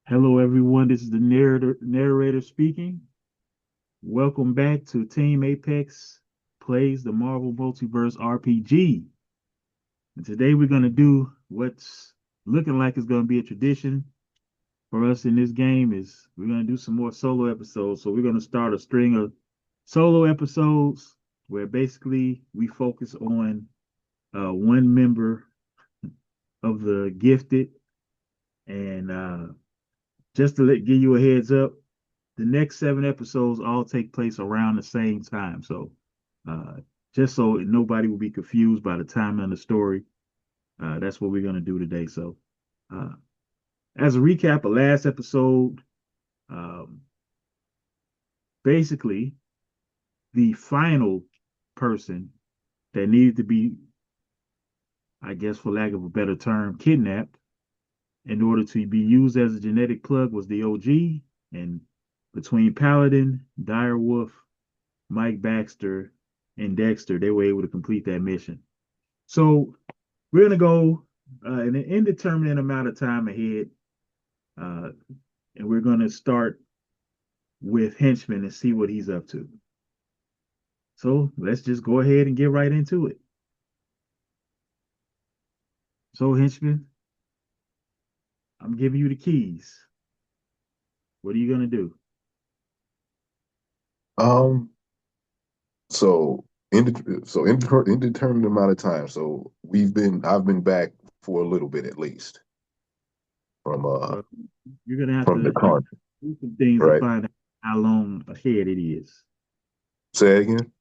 Hello, everyone. This is the narrator speaking. Welcome back to Team Apex Plays the Marvel Multiverse RPG. And today we're going to do what's looking like it's going to be a tradition for us in this game is we're going to do some more solo episodes. So we're going to start a string of solo episodes where basically we focus on one member of the gifted. And just to give you a heads up, the next 7 episodes all take place around the same time. So, uh, just so nobody will be confused by the time in the story, that's what we're going to do today. So, uh, as a recap of last episode, um, basically, the final person that needed to be, I guess, for lack of a better term, kidnapped in order to be used as a genetic plug was the OG. And between Paladin, Direwolf, Mike Baxter, and Dexter, they were able to complete that mission. So we're gonna go in an indeterminate amount of time ahead, uh, and we're gonna start with Henchman and see what he's up to. So let's just go ahead and get right into it. So Henchman, I'm giving you the keys. What are you gonna do? Um, so indeterminate amount of time. So I've been back for a little bit at least from Well, you're gonna have from the to con, do some things to right? find out how long ahead it is. Say it again.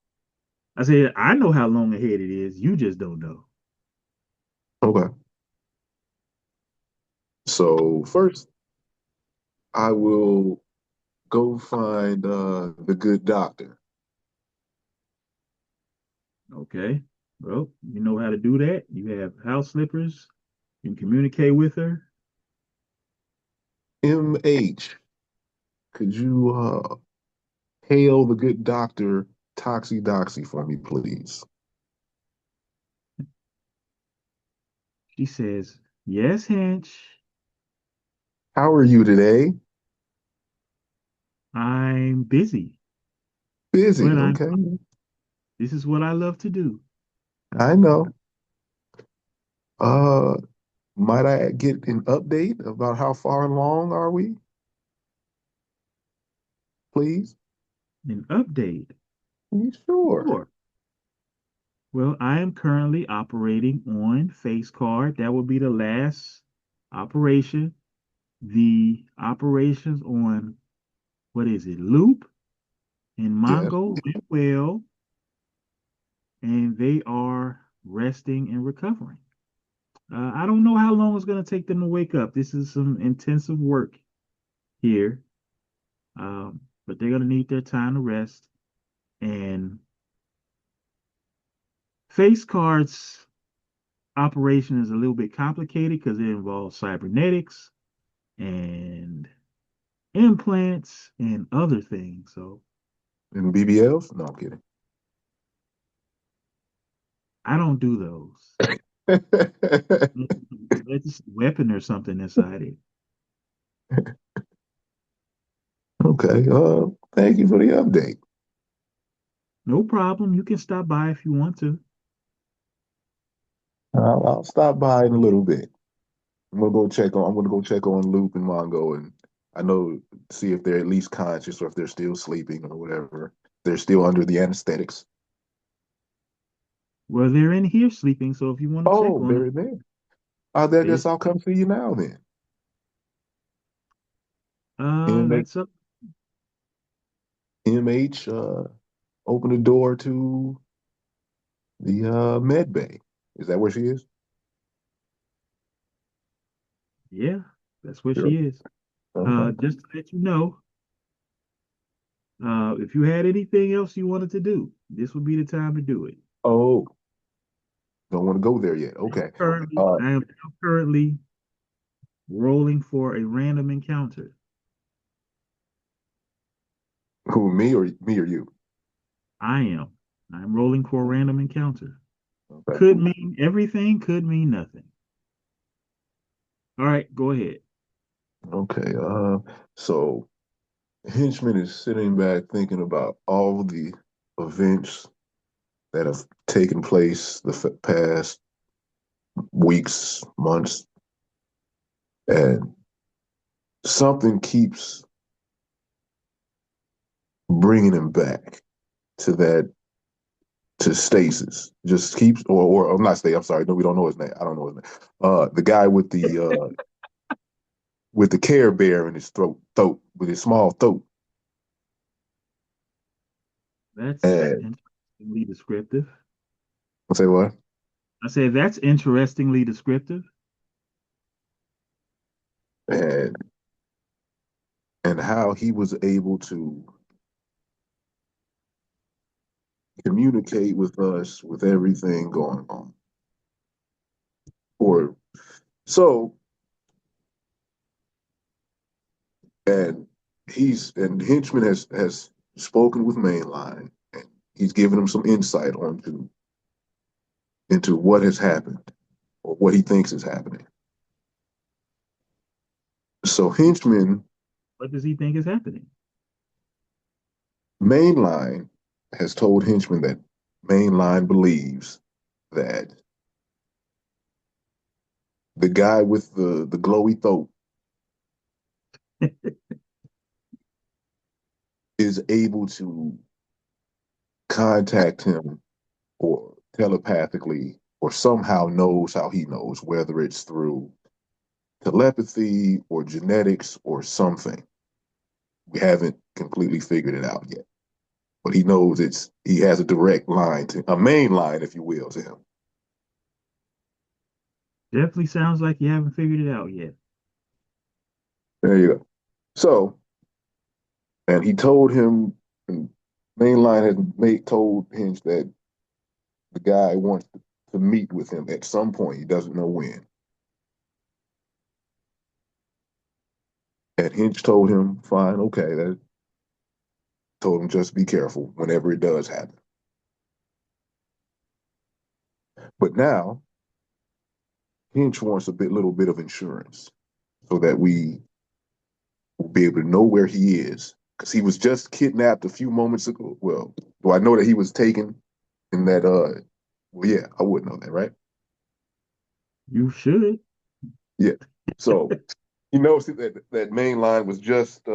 I said I know how long ahead it is. You just don't know. Okay. So first I will go find the good doctor. Okay. Well, you know how to do that. You have house slippers. You can communicate with her. MH, could you hail the good doctor Toxie Doxy for me, please? She says, "Yes, Hench. How are you today? I'm busy, Busy, but I'm okay. this is what I love to do." I know. Uh Might I get an update about how far along are we, please? An update. You sure? Sure. Well, I am currently operating on face card. That will be the last operation. The operations on what is it, Loop and Yes. Mongo went well, and they are resting and recovering. I don't know how long it's going to take them to wake up. This is some intensive work here, but they're going to need their time to rest. And face cards operation is a little bit complicated because it involves cybernetics and implants and other things. So And BBLs? No, I'm kidding. I don't do those. It's a weapon or something inside it. Okay. Thank you for the update. No problem. You can stop by if you want to. I'll stop by in a little bit. I'm gonna go check on Loop and Mongo, and I know see if they're at least conscious or if they're still sleeping or whatever. They're still under the anesthetics. Well, they're in here sleeping, so if you want to check Oh, on them, they're there. I they guess I'll come see you now then. MH, that's up. MH, open the door to the med bay. Is that where she is? Yeah, that's where Sure. she is. Okay. Just to let you know, if you had anything else you wanted to do, this would be the time to do it. Oh, don't want to go there yet. Okay. Uh, I am now currently rolling for a random encounter. who, me or you? I am. I'm rolling for a random encounter. Okay. Could mean everything, could mean nothing. All right, go ahead. Okay. So Henchman is sitting back thinking about all the events that have taken place the past weeks, months, and something keeps bringing him back to that to stasis. Just keeps, or I'm not stasis. I'm sorry. No, we don't know his name. I don't know his name. The guy with the Care Bear in his throat, with his small throat. That's And interestingly descriptive. I'll say what? I said that's interestingly descriptive. And and how he was able to communicate with us with everything going on. Or so, and and Henchman has spoken with Mainline, and he's given him some insight onto into what has happened or what he thinks is happening. So Henchman What does he think is happening? Mainline has told Henchman that Mainline believes that the guy with the glowy throat is able to contact him or telepathically or somehow knows how he knows, whether it's through telepathy or genetics or something. We haven't completely figured it out yet. But he knows he has a direct line to a main line, if you will, to him. Definitely sounds like you haven't figured it out yet. There you go. So, and he told him, and Mainline had told Hinge that the guy wants to meet with him at some point. He doesn't know when. And Hinge told him, fine, okay. That told him just be careful whenever it does happen. But now Hinch wants little bit of insurance so that we will be able to know where he is. Because he was just kidnapped a few moments ago. Well, do I know that he was taken in that well yeah, I would know that, right? You should. Yeah. So he knows that main line was just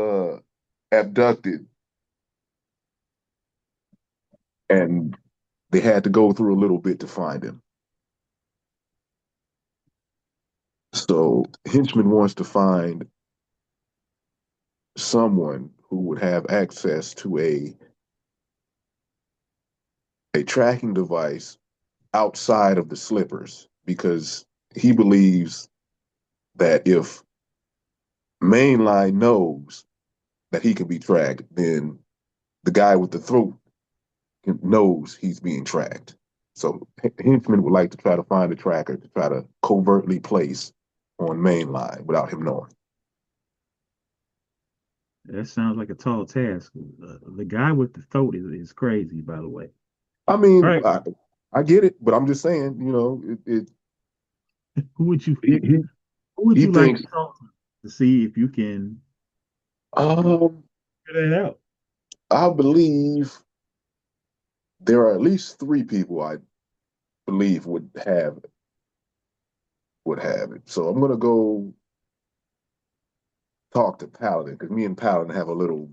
abducted and they had to go through a little bit to find him. So Henchman wants to find someone who would have access to a tracking device outside of the slippers because he believes that if Mainline knows that he can be tracked, then the guy with the throat knows he's being tracked. So Henchman would like to try to find a tracker to try to covertly place on Mainline without him knowing. That sounds like a tall task. The guy with the throat is crazy, by the way. I All mean, right, I get it, but I'm just saying, who would you he, he, who would he you like to thinks, talk to see if you can um, figure that out? I believe there are at least three people I believe would have it. So I'm gonna go talk to Paladin because me and Paladin have a little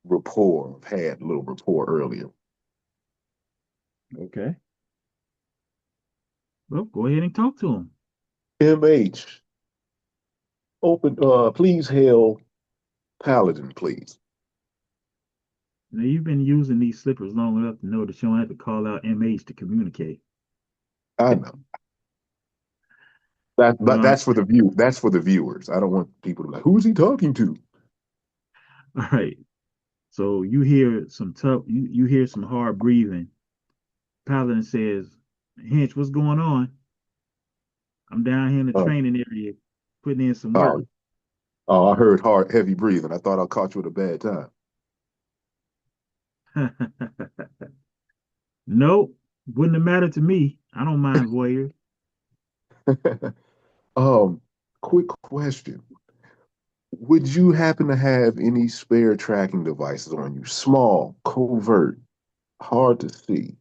rapport. Had a little rapport earlier. Okay. Well, go ahead and talk to him. MH, open. Please hail Paladin, please. Now you've been using these slippers long enough to know that you don't have to call out MH to communicate. I know that, but Uh, that's for the view. That's for the viewers. I don't want people to be like, who's he talking to? all right. So you hear some hard breathing. Paladin says, Hinch, what's going on? I'm down here in the Uh, training area putting in some work. oh, oh, I heard hard, heavy breathing. I thought I caught you at a bad time. Nope, wouldn't have mattered to me. I don't mind voyeur. um, quick question. Would you happen to have any spare tracking devices on you? Small, covert, hard to see.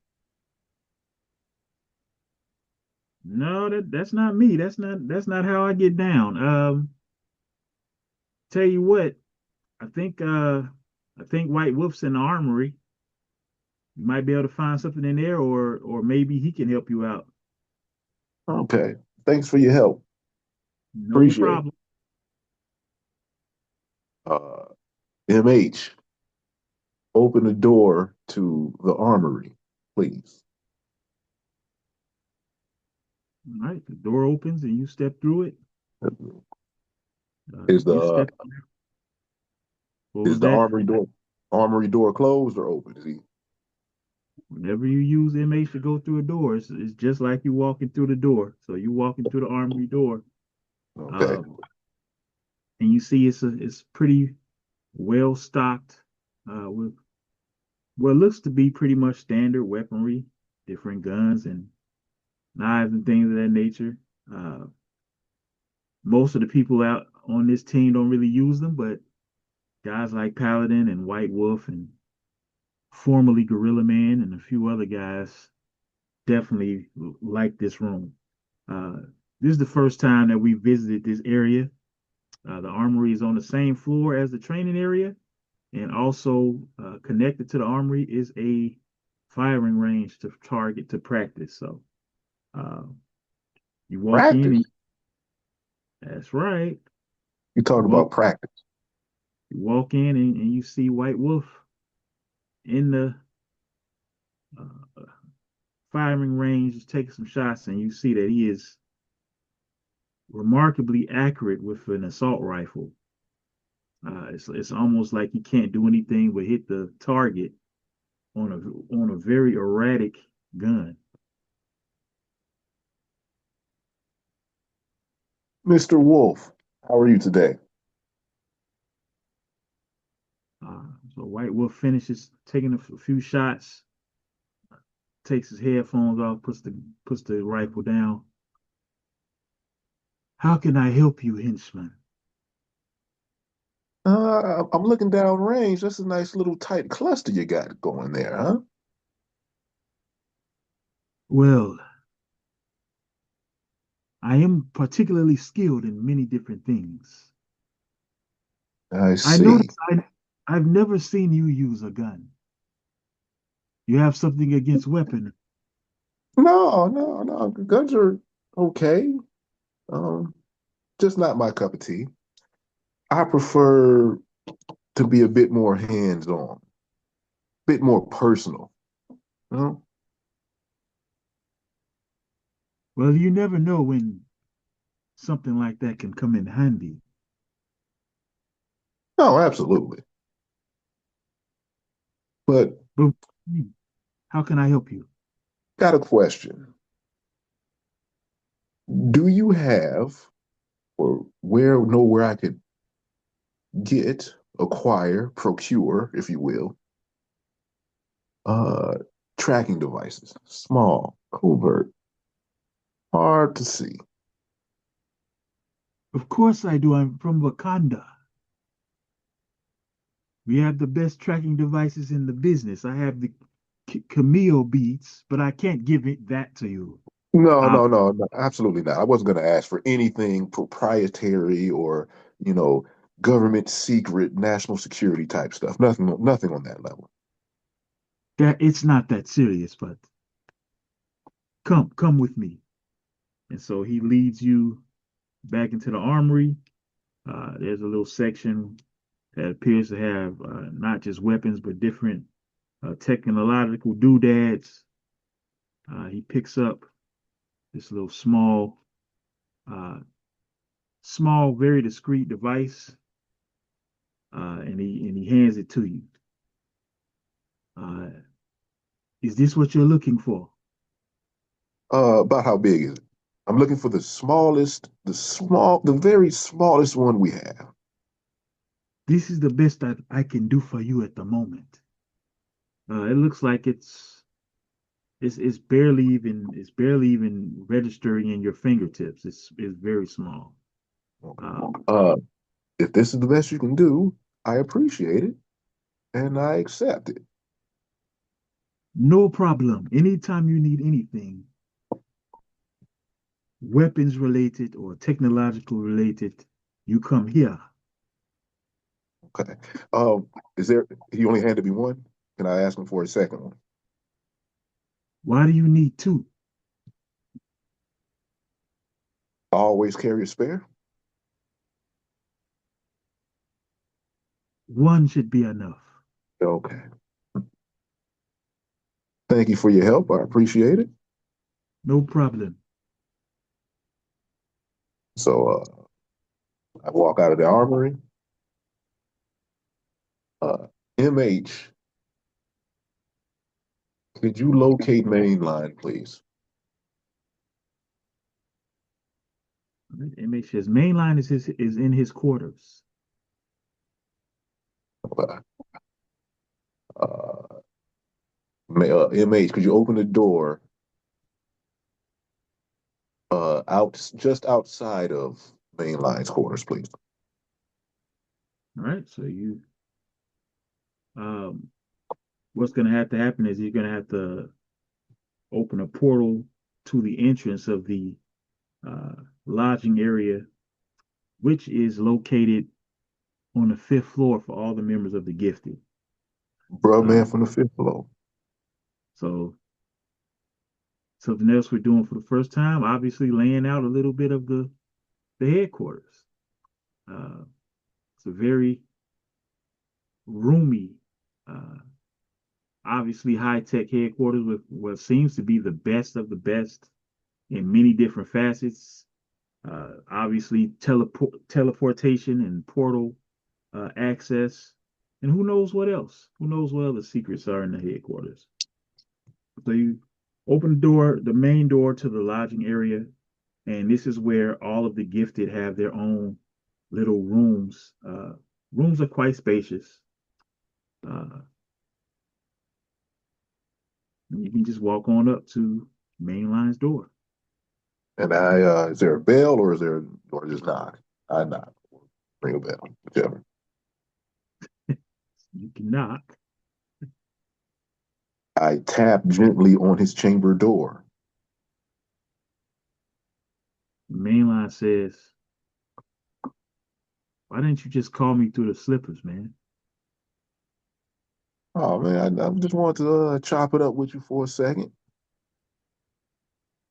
No, that's not me. That's not how I get down. Tell you what, I think I think White Wolf's in the armory. You might be able to find something in there, or maybe he can help you out. Okay. Thanks for your help. No Appreciate it. problem. MH, open the door to the armory, please. All right, the door opens and you step through it. Is You the step. What is was the that? armory door closed or open? Is he Whenever you use MH to go through a door, it's just like you walking through the door. So you walking through the armory door, okay? um, and you see it's pretty well stocked with what looks to be pretty much standard weaponry, different guns and knives and things of that nature. Uh, Most of the people out on this team don't really use them, but guys like Paladin and White Wolf and formerly Gorilla Man and a few other guys definitely like this room. Uh, this is the first time that we visited this area. The armory is on the same floor as the training area, and also connected to the armory is a firing range to target to practice. So uh, you walk in, and Practice. that's right. You You talk walk, about practice. you walk in, and you see White Wolf in the uh, firing range, just taking some shots, and you see that he is remarkably accurate with an assault rifle. It's almost like he can't do anything but hit the target on a very erratic gun. Mr. Wolf, how are you today? So White Wolf finishes taking a few shots, takes his headphones off, puts the rifle down. How can I help you, henchman? I'm looking down range. That's a nice little tight cluster you got going there, huh? Well, I am particularly skilled in many different things. I I see. notice I've never seen you use a gun. You have something against weapon. No, no, no. Guns are okay. Um, just not my cup of tea. I prefer to be a bit more hands-on, a bit more personal. You know? Well, you never know when something like that can come in handy. No, absolutely. But But how can I help you? got a question. Do you have, or where I could get, acquire, procure, if you will, uh, tracking devices? Small, covert, hard to see. Of course I do. I'm from Wakanda. We have the best tracking devices in the business. I have the Camille beats, but I can't give it that to you. No, Uh, no, no, no, absolutely not. I wasn't going to ask for anything proprietary or, you know, government secret, national security type stuff. Nothing on that level. that it's not that serious, but come with me. And so he leads you back into the armory. There's a little section that appears to have not just weapons, but different technological doodads. He picks up this little uh, small, very discreet device, and he hands it to you. Uh, is this what you're looking for? About how big is it? I'm looking for the very smallest one we have. This is the best that I can do for you at the moment. It looks like it's barely even registering in your fingertips. It's very small. Okay. Uh, If this is the best you can do, I appreciate it and I accept it. no problem. Anytime you need anything, weapons related or technological related, you come here. Okay. Um, is there, he only handed me one? Can I ask him for a second one? Why do you need two? I always carry a spare? One should be enough. Okay. Thank you for your help. I appreciate it. No problem. So I walk out of the armory. Uh, MH, could you locate mainline, please? MH says mainline is in his quarters. Uh, uh, MH, could you open the door out just outside of mainline's quarters, please? All right. So you what's gonna have to happen is you're gonna have to open a portal to the entrance of the uh, lodging area, which is located on the fifth floor for all the members of the gifted. Bruh, Uh, man from the fifth floor. so something else we're doing for the first time, obviously laying out a little bit of the headquarters. Uh, it's a very roomy, uh, obviously high tech headquarters with what seems to be the best of the best in many different facets. Obviously, teleportation and portal access, and who knows what else? Who knows what other secrets are in the headquarters? So you open the door, the main door to the lodging area, and this is where all of the gifted have their own little rooms. Rooms are quite spacious. Uh, you can just walk on up to main line's door. And is there a bell or or just knock? I knock. Ring a bell, whichever. You can knock. I tap gently on his chamber door. The main line says, "Why didn't you just call me through the slippers, man?" Oh man, I just want to chop it up with you for a second.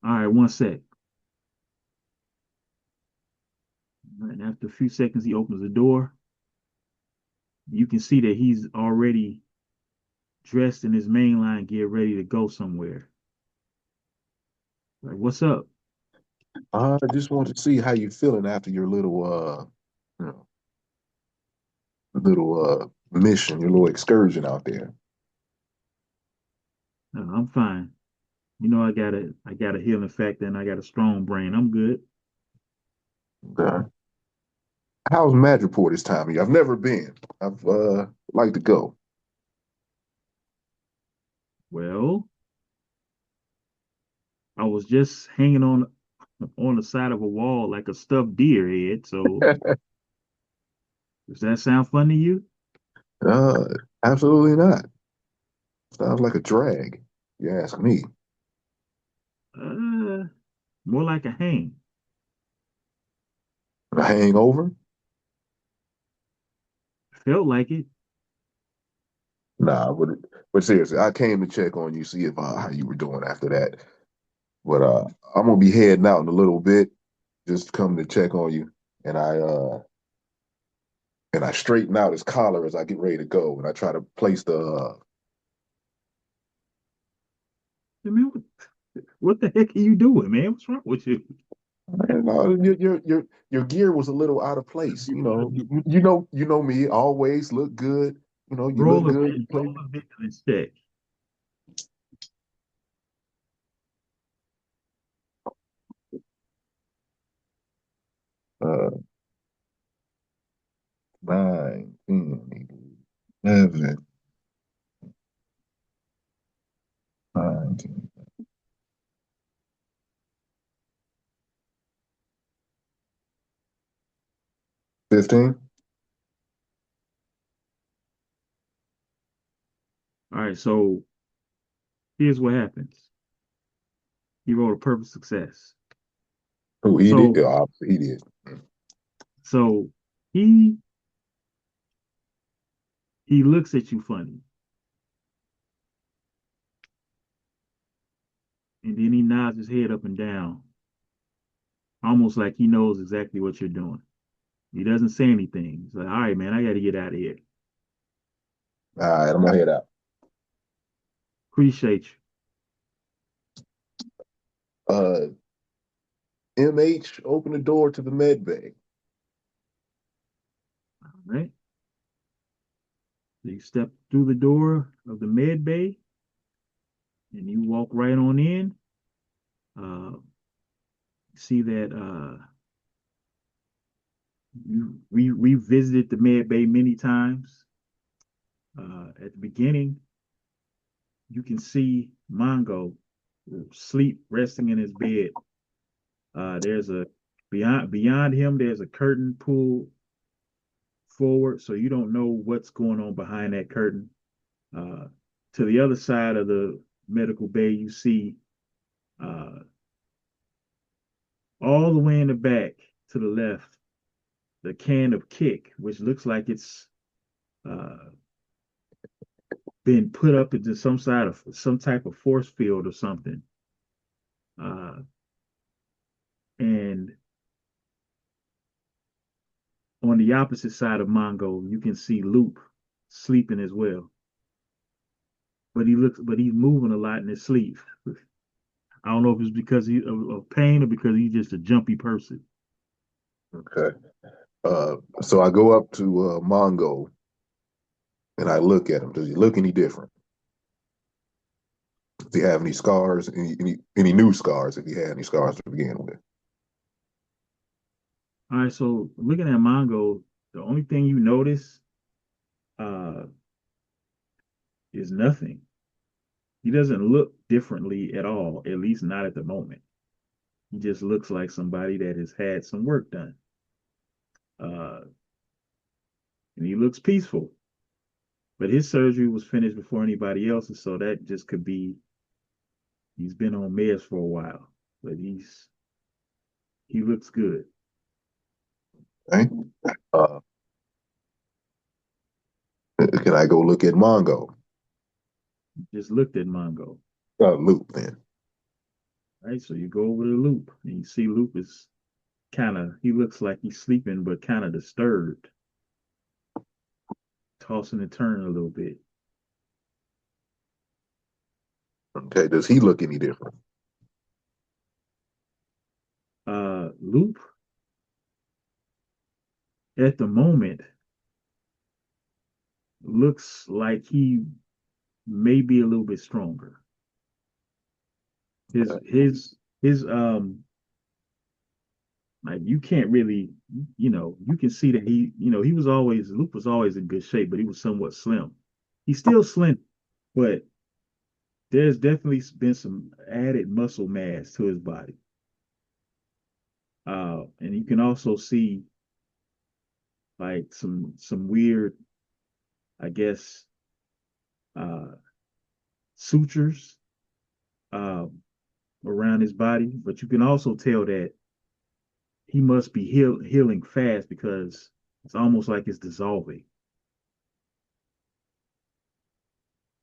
All right, one sec. And after a few seconds, he opens the door. You can see that he's already dressed in his mainline gear, ready to go somewhere. Like, what's up? I just want to see how you feeling after your you know, little mission, your little excursion out there. I'm fine. You know, I got a healing factor and I got a strong brain. I'm good. Okay. How's Madripoor this time of year? I've never been. I've like to go. Well, I was just hanging on the side of a wall like a stuffed deer head. So does that sound fun to you? uh, Absolutely not. Sounds like a drag. You ask me. Uh, More like a hang. A hangover? Felt like it. Nah, but seriously, I came to check on you, see if how you were doing after that. But I'm gonna be heading out in a little bit, just come to check on you. And I straighten out his collar as I get ready to go, and I try to place the. I mean, what the heck are you doing, man? What's wrong with you? Man, your gear was a little out of place. You know me. Always look good. You know, you look good. You play Roll a vigilance check. uh 9, 10, 11, 9, 10. 15. All right, so here's what happens. He wrote a perfect success. Who he did? So Yeah, obviously he did. so he he looks at you funny, and then he nods his head up and down, almost like he knows exactly what you're doing. He doesn't say anything. He's like, all right, man, I got to get out of here. All right, I'm gonna head out. Appreciate you. Uh, MH, open the door to the med bay. All right. So you step through the door of the med bay and you walk right on in. See that we visited the med bay many times. At the beginning, you can see Mongo sleep resting in his bed. There's a beyond him. There's a curtain pulled forward, so you don't know what's going on behind that curtain. Uh, to the other side of the medical bay, you see uh, all the way in the back to the left the can of kick, which looks like it's uh, been put up into some type of force field or something. Uh, and on the opposite side of Mongo, you can see Loop sleeping as well. But he's moving a lot in his sleep. I don't know if it's because of pain or because he's just a jumpy person. Okay. So I go up to Mongo and I look at him. Does he look any different? Does he have any scars? Any new scars? If he had any scars to begin with? All right, so looking at Mongo, the only thing you notice uh, is nothing. He doesn't look differently at all, at least not at the moment. He just looks like somebody that has had some work done. Uh, and he looks peaceful. But his surgery was finished before anybody else's, so that just could be he's been on meds for a while. But he looks good. Okay. Uh, can I go look at Mongo? Just looked at Mongo. Luke then. Right. So you go over to Loop and you see Loop is he looks like he's sleeping, but kind of disturbed, tossing and turning a little bit. Okay. Does he look any different? Loop at the moment looks like he may be a little bit stronger. His Okay. his his like you can't really you can see that he was always Luke was always in good shape, but he was somewhat slim. He's still slim, but there's definitely been some added muscle mass to his body. And you can also see like some weird, I guess, uh sutures uh around his body, but you can also tell that he must be healing fast because it's almost like it's dissolving.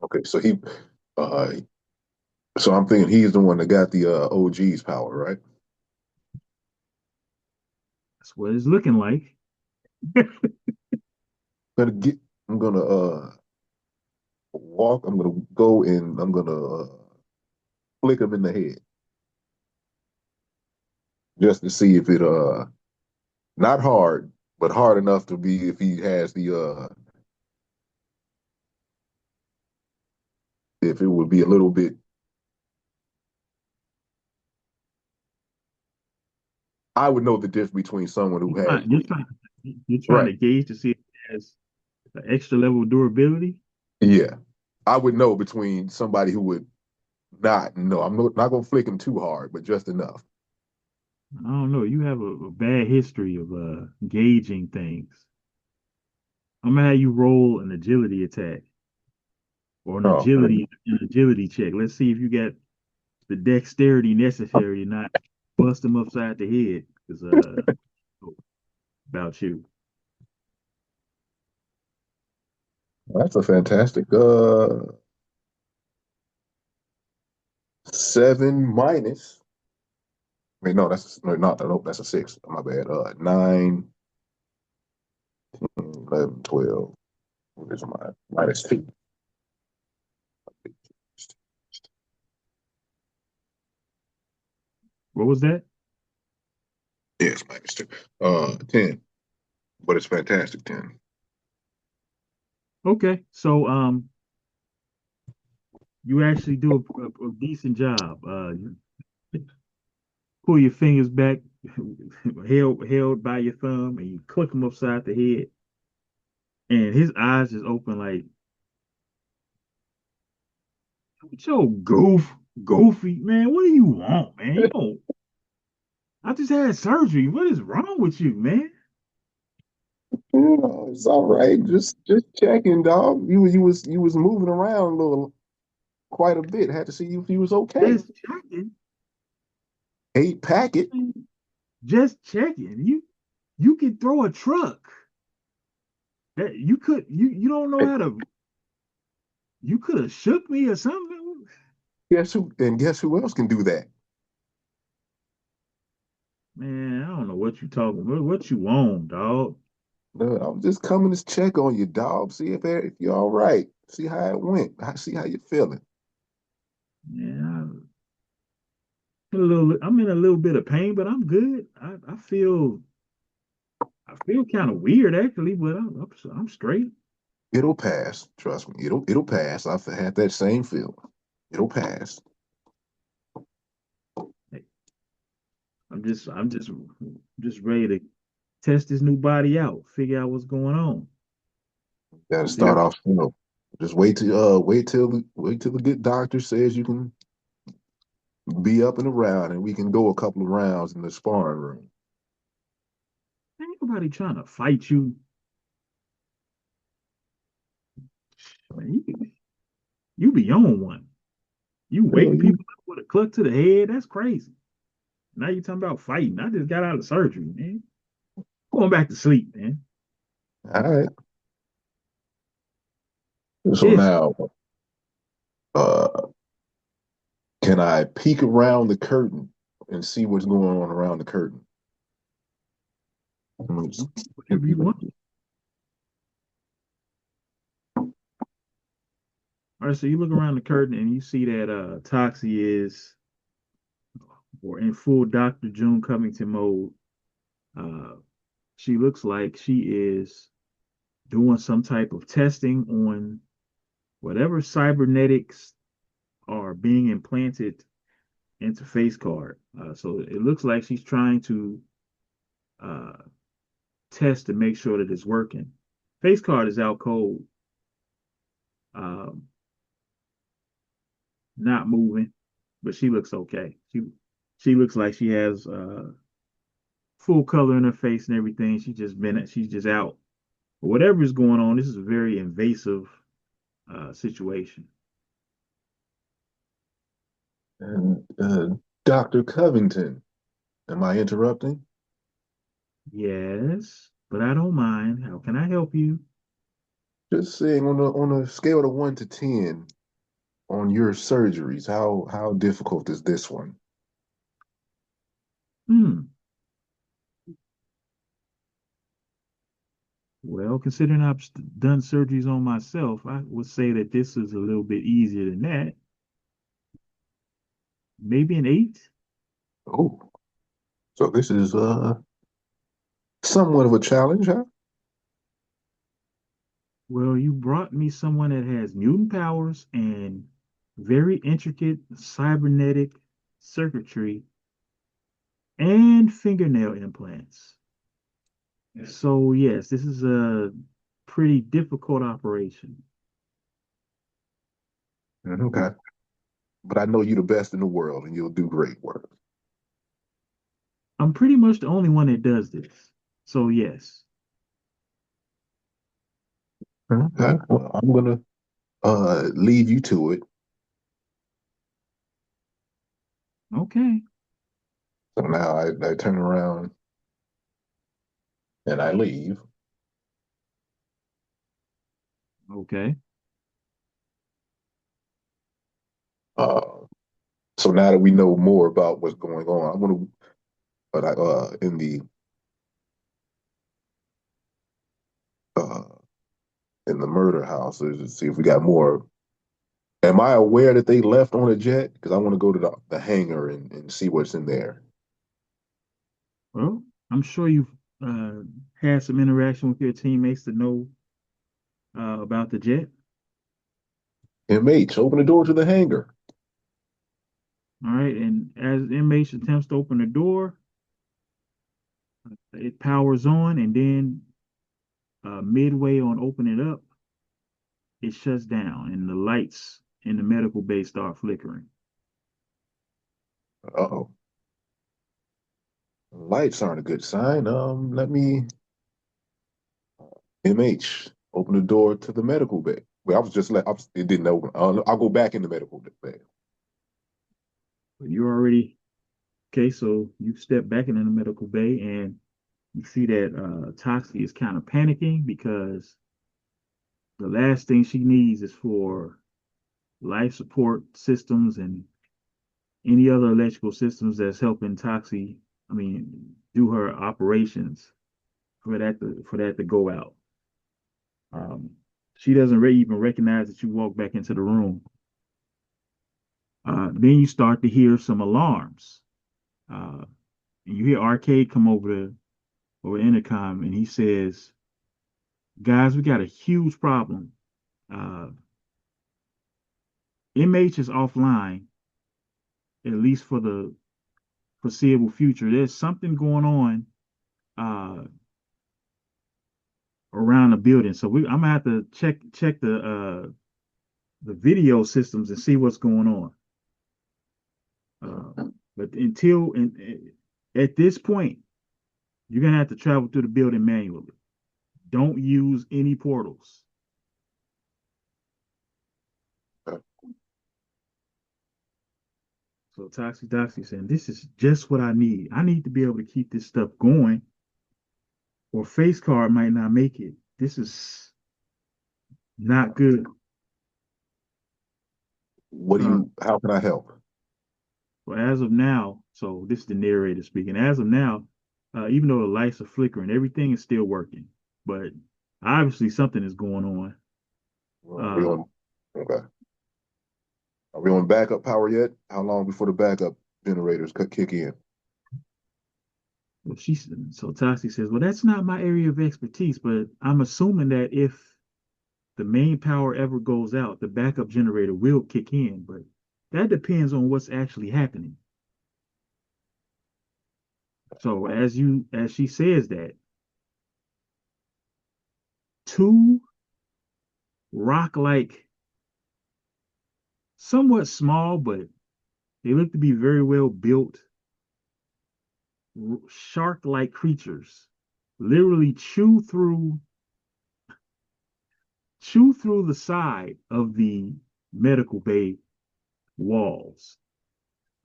Okay. Uh, so I'm thinking he's the one that got the OG's power, right? That's what it's looking like. Gonna get. I'm gonna walk. I'm gonna go and I'm gonna flick him in the head just to see if it not hard, but hard enough to be if he has the if it would be a little bit. I would know the difference between someone who You're has trying, you're trying, you're trying right. to gauge to see if it has an extra level of durability. Yeah, I would know between somebody who would not. No, I'm not gonna flick him too hard, but just enough. I don't know. You have a bad history of gauging things. I'm gonna have you roll an agility attack or Oh, an agility check. Let's see if you got the dexterity necessary to not bust them upside the head. Because about you. that's a fantastic 7 minus. Wait, no, that's no, not no, that's a 6. My bad. 9, 11, 12. What is my minus 2? What was that? Yes, minus 2. 10. But it's fantastic 10. Okay, so you actually do a decent job. You pull your fingers back, held by your thumb, and you click him upside the head, and his eyes just open like, "What your goofy man? What do you want, man? You don't. I just had surgery. What is wrong with you, man?" It's all right. Just checking, dog. You was moving around a little, quite a bit. Had to see if you was okay. Just checking, 8 packet. man. Just checking. You can throw a truck. That you don't know Hey, how to. You could have shook me or something. guess who else can do that? Man, I don't know what you talking about. What you want, dog? I'm just coming to check on you, dog. See if you're all right. See how it went. See how you're feeling. Yeah, I'm in a little bit of pain, but I'm good. I feel kind of weird actually, but I'm straight. It'll pass. Trust me. It'll pass. I've had that same feeling. It'll pass. Hey, just ready to test this new body out, figure out what's going on. Got to See, start off slow. Just wait till the good doctor says you can be up and around, and we can go a couple of rounds in the sparring room. ain't nobody trying to fight you. Man, you be on one. You Hell, wake you people up with a cluck to the head. That's crazy. Now you talking about fighting. I just got out of surgery, man. Going back to sleep, man. all right? So Yes. now, uh, can I peek around the curtain and see what's going on around the curtain? Let me Whatever you want. All right, so you look around the curtain and you see that Toxie is or in full Dr. June Covington mode. Uh, she looks like she is doing some type of testing on whatever cybernetics are being implanted into face card. So it looks like she's trying to uh, test to make sure that it's working. Face card is out cold, um, not moving, but she looks okay. She looks like she has full color in her face and everything. She's just out. But whatever is going on, this is a very invasive situation. And Dr. Covington, am I interrupting? Yes, but I don't mind. How can I help you? Just saying on a scale of 1 to 10 on your surgeries, how difficult is this one? Hmm. Well, considering I've done surgeries on myself, I would say that this is a little bit easier than that. Maybe an 8. Oh, so this is somewhat of a challenge, huh? Well, you brought me someone that has mutant powers and very intricate cybernetic circuitry and fingernail implants. So, yes, this is a pretty difficult operation. Okay. But I know you're the best in the world and you'll do great work. I'm pretty much the only one that does this. So yes. Okay. Well, I'm gonna leave you to it. Okay. So now I turn around and I leave. Okay. Uh, so now that we know more about what's going on, I want to, but I uh in the murder house to see if we got more. Am I aware that they left on a jet? Because I want to go to the hangar and see what's in there. Well, I'm sure you've uh, had some interaction with your teammates to know about the jet. MH, open the door to the hangar. All right. And as inmates attempts to open the door, it powers on, and then midway on opening it up, it shuts down, and the lights in the medical bay start flickering. Uh-oh. Lights aren't a good sign. Let me MH, open the door to the medical bay. Well, I was just let it didn't open. I'll go back in the medical bay. But you're already okay. So you step back into the medical bay, and you see that Toxie is kind of panicking because the last thing she needs is for life support systems and any other electrical systems that's helping Toxie, I mean, do her operations for that to go out. Um, she doesn't really even recognize that you walk back into the room. Then you start to hear some alarms. Uh, and you hear Arcade come over the intercom, and he says, "Guys, we got a huge problem. Uh, MH is offline, at least for the foreseeable future. There's something going on uh, around the building. So I'm gonna have to check the video systems and see what's going on. But at this point, you're gonna have to travel through the building manually. Don't use any portals." Uh, So Toxic Doxy saying, "This is just what I need. I need to be able to keep this stuff going, or face card might not make it. This is not good." What do Uh, you? How can I help? well, as of now, so this is the narrator speaking. As of now, even though the lights are flickering, everything is still working. But obviously, something is going on. Are we Uh, on? Okay. Are we on backup power yet? How long before the backup generators kick in? well, so Toxic says, "Well, that's not my area of expertise, but I'm assuming that if the main power ever goes out, the backup generator will kick in. But that depends on what's actually happening." So as she says that, two rock-like, somewhat small, but they look to be very well built, shark-like creatures literally chew through the side of the medical bay walls,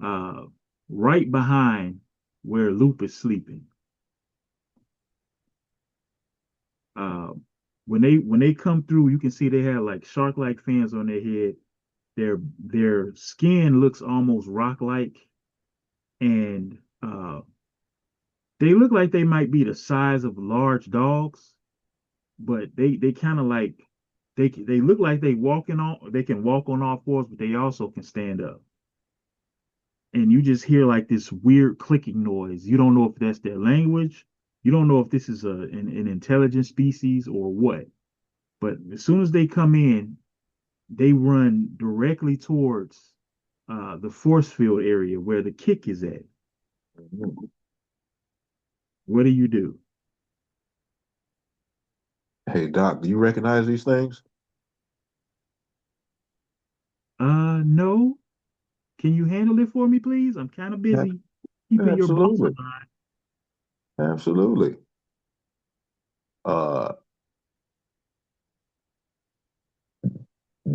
uh, right behind where Loop is sleeping. Uh, when they come through, you can see they have like shark-like fins on their head. Their skin looks almost rock-like, and they look like they might be the size of large dogs, but they kind of like they look like they can walk on all fours, but they also can stand up. And you just hear like this weird clicking noise. You don't know if that's their language. You don't know if this is an intelligent species or what. But as soon as they come in, they run directly towards the force field area where the kick is at. What do you do? Hey Doc, do you recognize these things? No. Can you handle it for me, please? I'm kind of Yeah, busy keeping your boss absolutely. alive. Absolutely. Uh,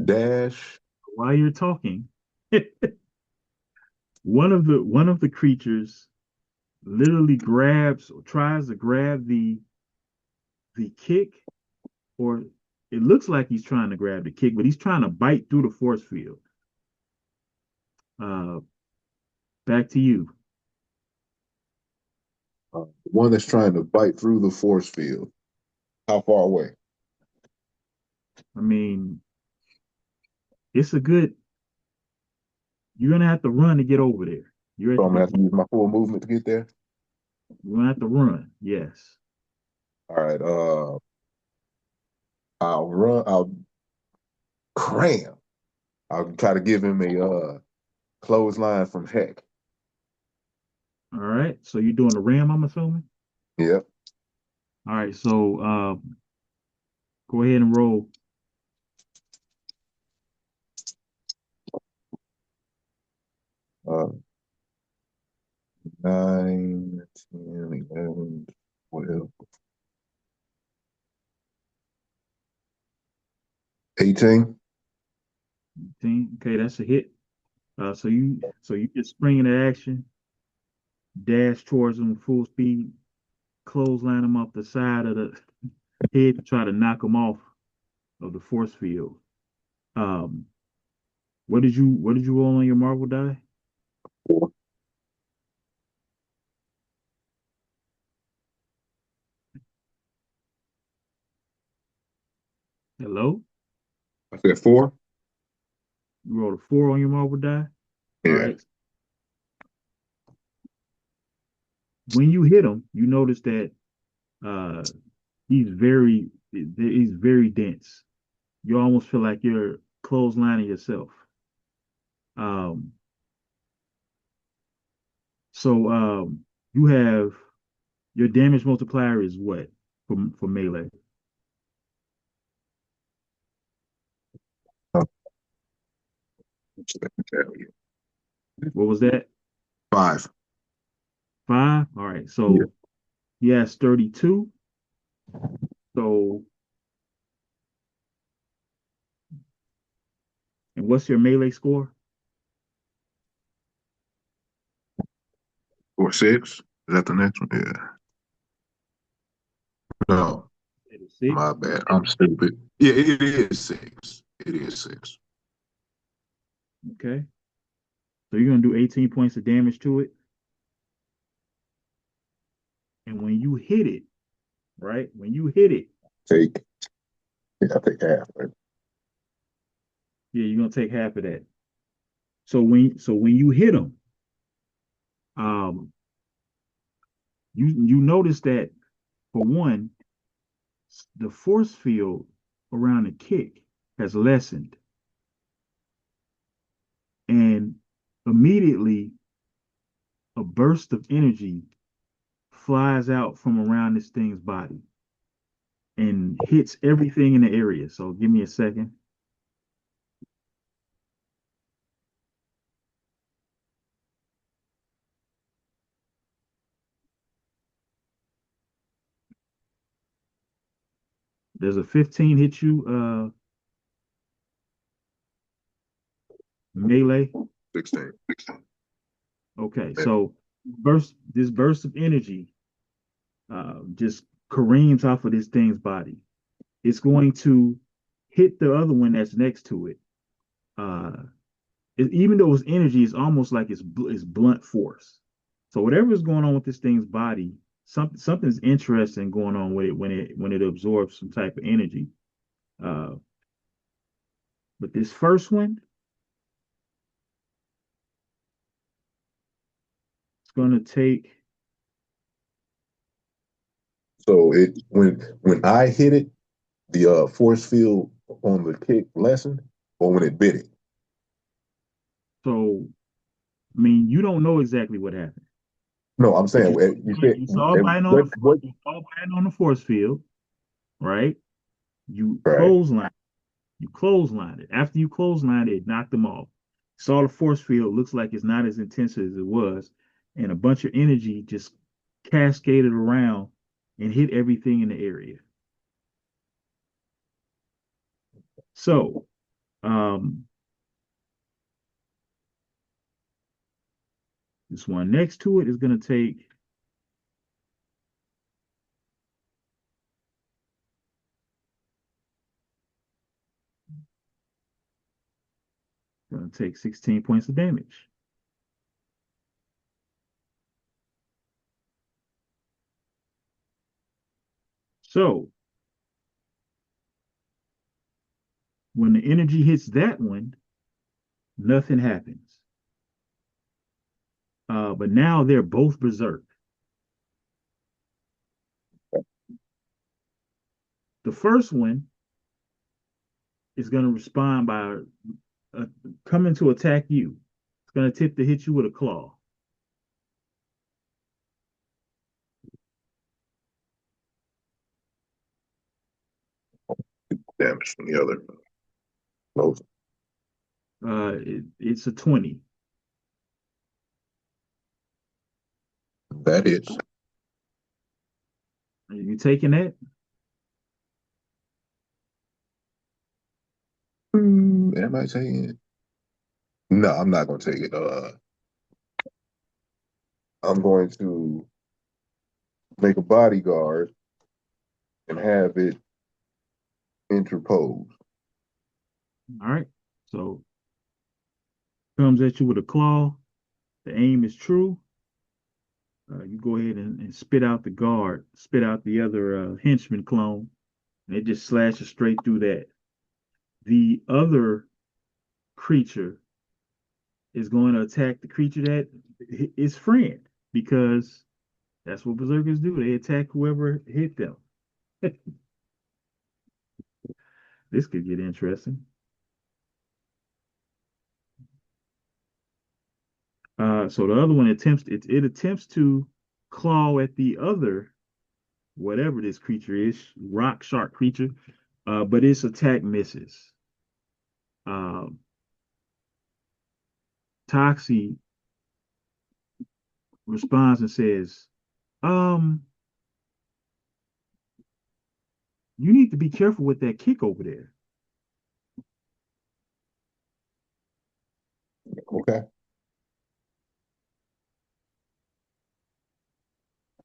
Dash. While you're talking, one of the creatures literally grabs or tries to grab the kick, or it looks like he's trying to grab the kick, but he's trying to bite through the force field. Uh, Back to you. The one that's trying to bite through the force field. How far away? I mean, it's a good. You're gonna have to run to get over there. You're at So the I'm gonna have to beginning. use my full movement to get there. You're gonna have to run. Yes. All right. I'll run. I'll cram. I'll try to give him a clothesline from heck. All right. So you're doing the ram, I'm assuming. Yep. All right. So go ahead and roll. Uh, 9, 10, 11, 12, 18. 15. Okay, that's a hit. So you just spring into action, dash towards him full speed, clothesline him off the side of the head to try to knock him off of the force field. Um, what did you roll on your marble die? 4. Hello? I said 4. You rolled a 4 on your marble die. All Yeah. right. When you hit him, you notice that uh he's very dense. You almost feel like you're clotheslining yourself. Um, so you have your damage multiplier is what for melee? Let me tell you. What was that? 5. 5? All right. Yeah. So he has 32. So, and what's your melee score? Or 6. Is that the next one? Yeah. No, It is 6. my bad. I'm stupid. Yeah, it is 6. It is 6. Okay. So you're gonna do 18 points of damage to it. And when you hit it, right? When you hit it, Take. Yeah, I take half. Right? yeah, you're gonna take half of that. So when you hit them, um, you notice that for one, the force field around the kick has lessened, and immediately a burst of energy flies out from around this thing's body and hits everything in the area. So give me a second. There's a 15 hit you melee. 16. Okay, Yeah. so this burst of energy just careens off of this thing's body. It's going to hit the other one that's next to it. Uh, Even though it's energy, it's almost like it's blunt force. So whatever is going on with this thing's body, something's interesting going on with it when it absorbs some type of energy. Uh, but this first one, it's going to take. So when I hit it, the force field on the kick lessened, or when it bit it. So I mean, you don't know exactly what happened, No, I'm but saying you said you saw biting on what the what you saw biting on the force field, right? You right. clothesline You clotheslined it. After you clotheslined it, it knocked them off. Saw the force field looks like it's not as intense as it was, and a bunch of energy just cascaded around and hit everything in the area. So, this one next to it is going to take going to take 16 points of damage. So, when the energy hits that one, nothing happens. But now they're both berserk. The first one is going to respond by uh, coming to attack you. It's going to tip to hit you with a claw. Damage from the other. Those. It's a 20. That hits. Are you taking that? Am I taking it? No, I'm not going to take it. I'm going to make a bodyguard and have it interpose. All right. So comes at you with a claw. The aim is true. You go ahead and spit out the guard, spit out the other henchman clone, and it just slashes straight through that. The other creature is going to attack the creature that is friend because that's what berserkers do. They attack whoever hit them. This could get interesting. So the other one it attempts to claw at the other whatever this creature is, rock shark creature, but its attack misses. Um, Toxie responds and says, um, you need to be careful with that kick over there. Okay.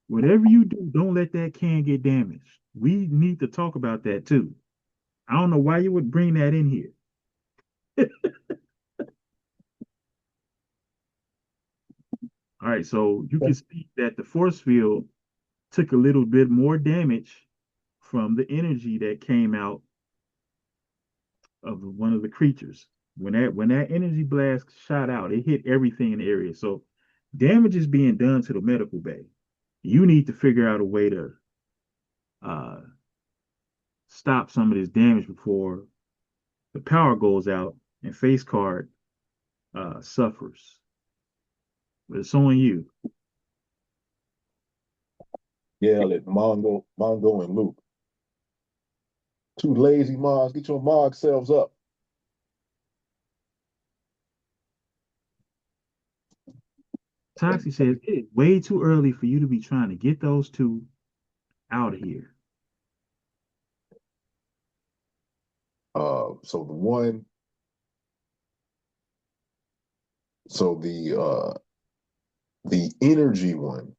Whatever you do, don't let that can get damaged. We need to talk about that too. I don't know why you would bring that in here. All right, so you can see that the force field took a little bit more damage from the energy that came out of one of the creatures. When that energy blast shot out, it hit everything in the area. So damage is being done to the medical bay. You need to figure out a way to uh, stop some of this damage before the power goes out and face card suffers. But it's on you. Yell at Mongo and Luke. Two lazy mods. Get your mog selves up. Toxie says it's way too early for you to be trying to get those two out of here. So the one. So the energy one.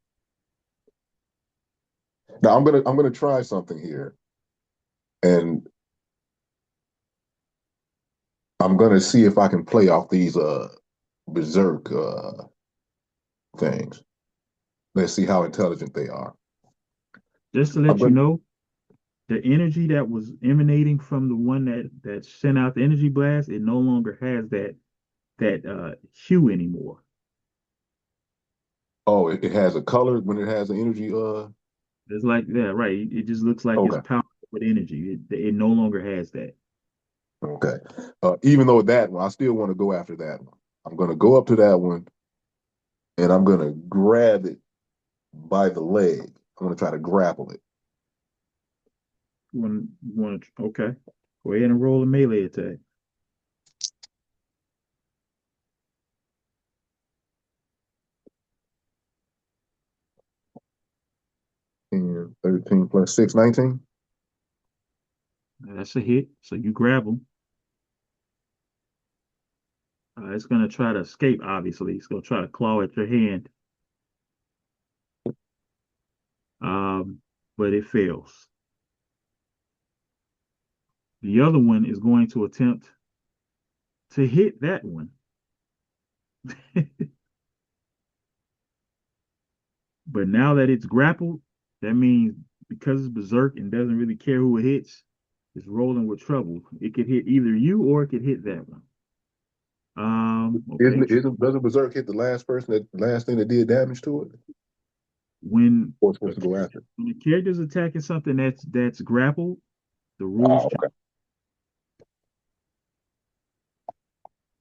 Now I'm gonna try something here, and I'm gonna see if I can play off these berserk things. Let's see how intelligent they are. Just to I'm let you gonna. know, the energy that was emanating from the one that sent out the energy blast, it no longer has that hue anymore. Oh, it has a color when it has the energy. It's like yeah, right. It just looks like it's Okay. powered with energy. It no longer has that. Okay. Even though that one, I still want to go after that one. I'm gonna go up to that one and I'm gonna grab it by the leg. I'm gonna try to grapple it. You want to okay. Go ahead and roll a melee attack. 10, 13 plus 6, 19. That's a hit. So you grab them. It's going to try to escape, obviously. It's going to try to claw at your hand, um, but it fails. The other one is going to attempt to hit that one. But now that it's grappled, that means because it's berserk and doesn't really care who it hits, it's rolling with trouble. It could hit either you or it could hit that one. Okay. Doesn't Berserk hit the last person that last thing that did damage to it? When Or it's a supposed to go after it? when a character's attacking something that's grappled, the rules Oh, change. okay.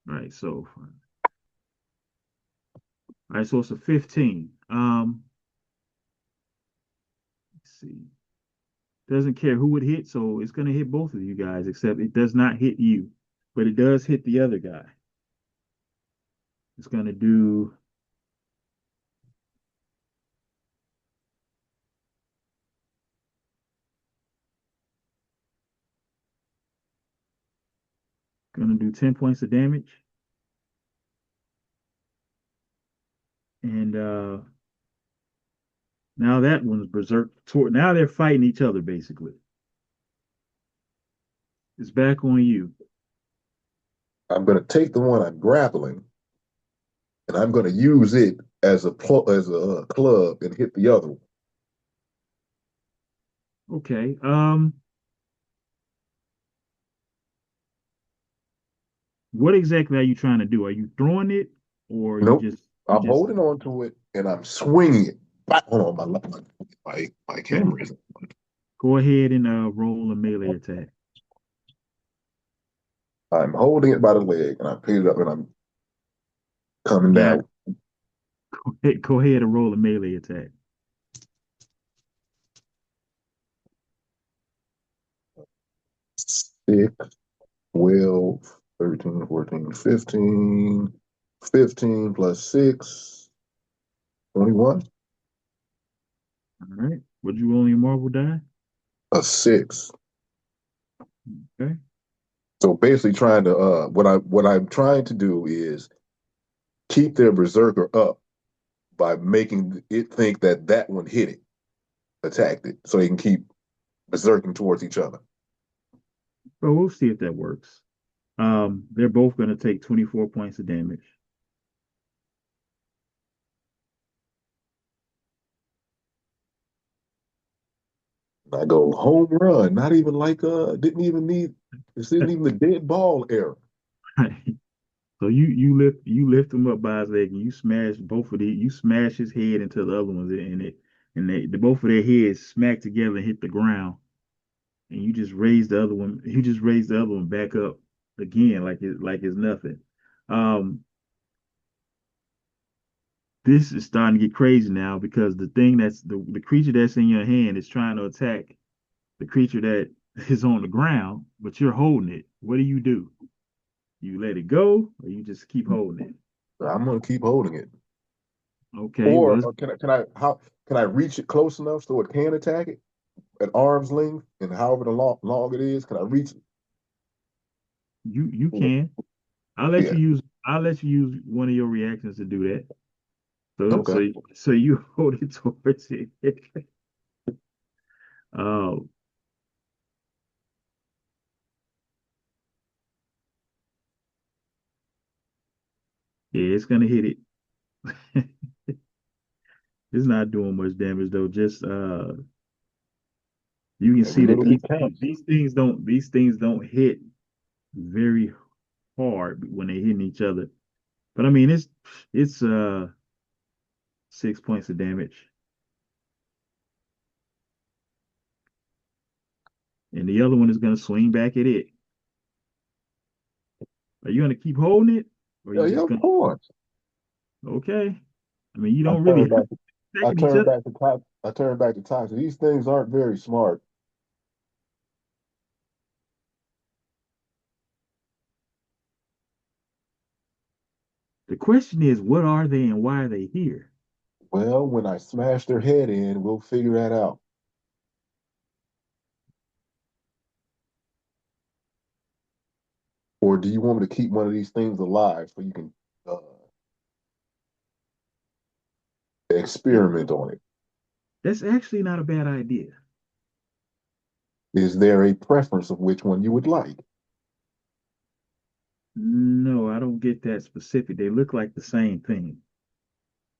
Right. So, all right. So it's a 15. Let's see. Doesn't care who it hit, so it's gonna hit both of you guys, except it does not hit you, but it does hit the other guy. It's gonna do 10 points of damage. And now that one's berserk toward now they're fighting each other basically. It's back on you. I'm going to take the one I'm grappling, and I'm going to use it as a club and hit the other one. Okay. What exactly are you trying to do? Are you throwing it or Nope. you I'm just holding on to it and I'm swinging it. Back. Hold on, my okay. camera is. Go ahead and roll a melee attack. I'm holding it by the leg and I pick it up and I'm coming Got down. it. Go ahead and roll a melee attack. 6, 12, 13, 14, 15. 15 plus 6, 21. All right. Would you roll your marble die? A 6. Okay. So basically trying to what I'm trying to do is keep their berserker up by making it think that that one hit it, attacked it, so they can keep berserking towards each other. Well, we'll see if that works. They're both going to take 24 points of damage. I go home run, not even like didn't even need this isn't even the dead ball era. So you lift him up by his leg and you smash both of the you smash his head into the other ones and both of their heads smack together and hit the ground and you just raise the other one back up again like it's nothing. Um this is starting to get crazy now because the thing the creature that's in your hand is trying to attack the creature that is on the ground, but you're holding it. What do? You let it go or you just keep holding it? I'm gonna keep holding it. Okay, well, Or can I reach it close enough so it can attack it at arm's length and however long it is? Can I reach it? you can. Yeah. I'll let you use one of your reactions to do that. So Okay. so so you hold it towards it. Oh, yeah, it's gonna hit it. It's not doing much damage though. Just you can Every see that little bit counts. these things don't hit very hard when they're hitting each other. But I mean it's 6 points of damage. And the other one is gonna swing back at it. Are you gonna keep holding it? Or are Yeah, you yeah, just of gonna course. okay? I mean you I don't really turn back. I attacking each turn other. back to top. I turn back to toxic. These things aren't very smart. The question is, what are they and why are they here? Well, when I smash their head in, we'll figure that out. Or do you want me to keep one of these things alive so you can uh, That, experiment on it? that's actually not a bad idea. Is there a preference of which one you would like? No, I don't get that specific. They look like the same thing.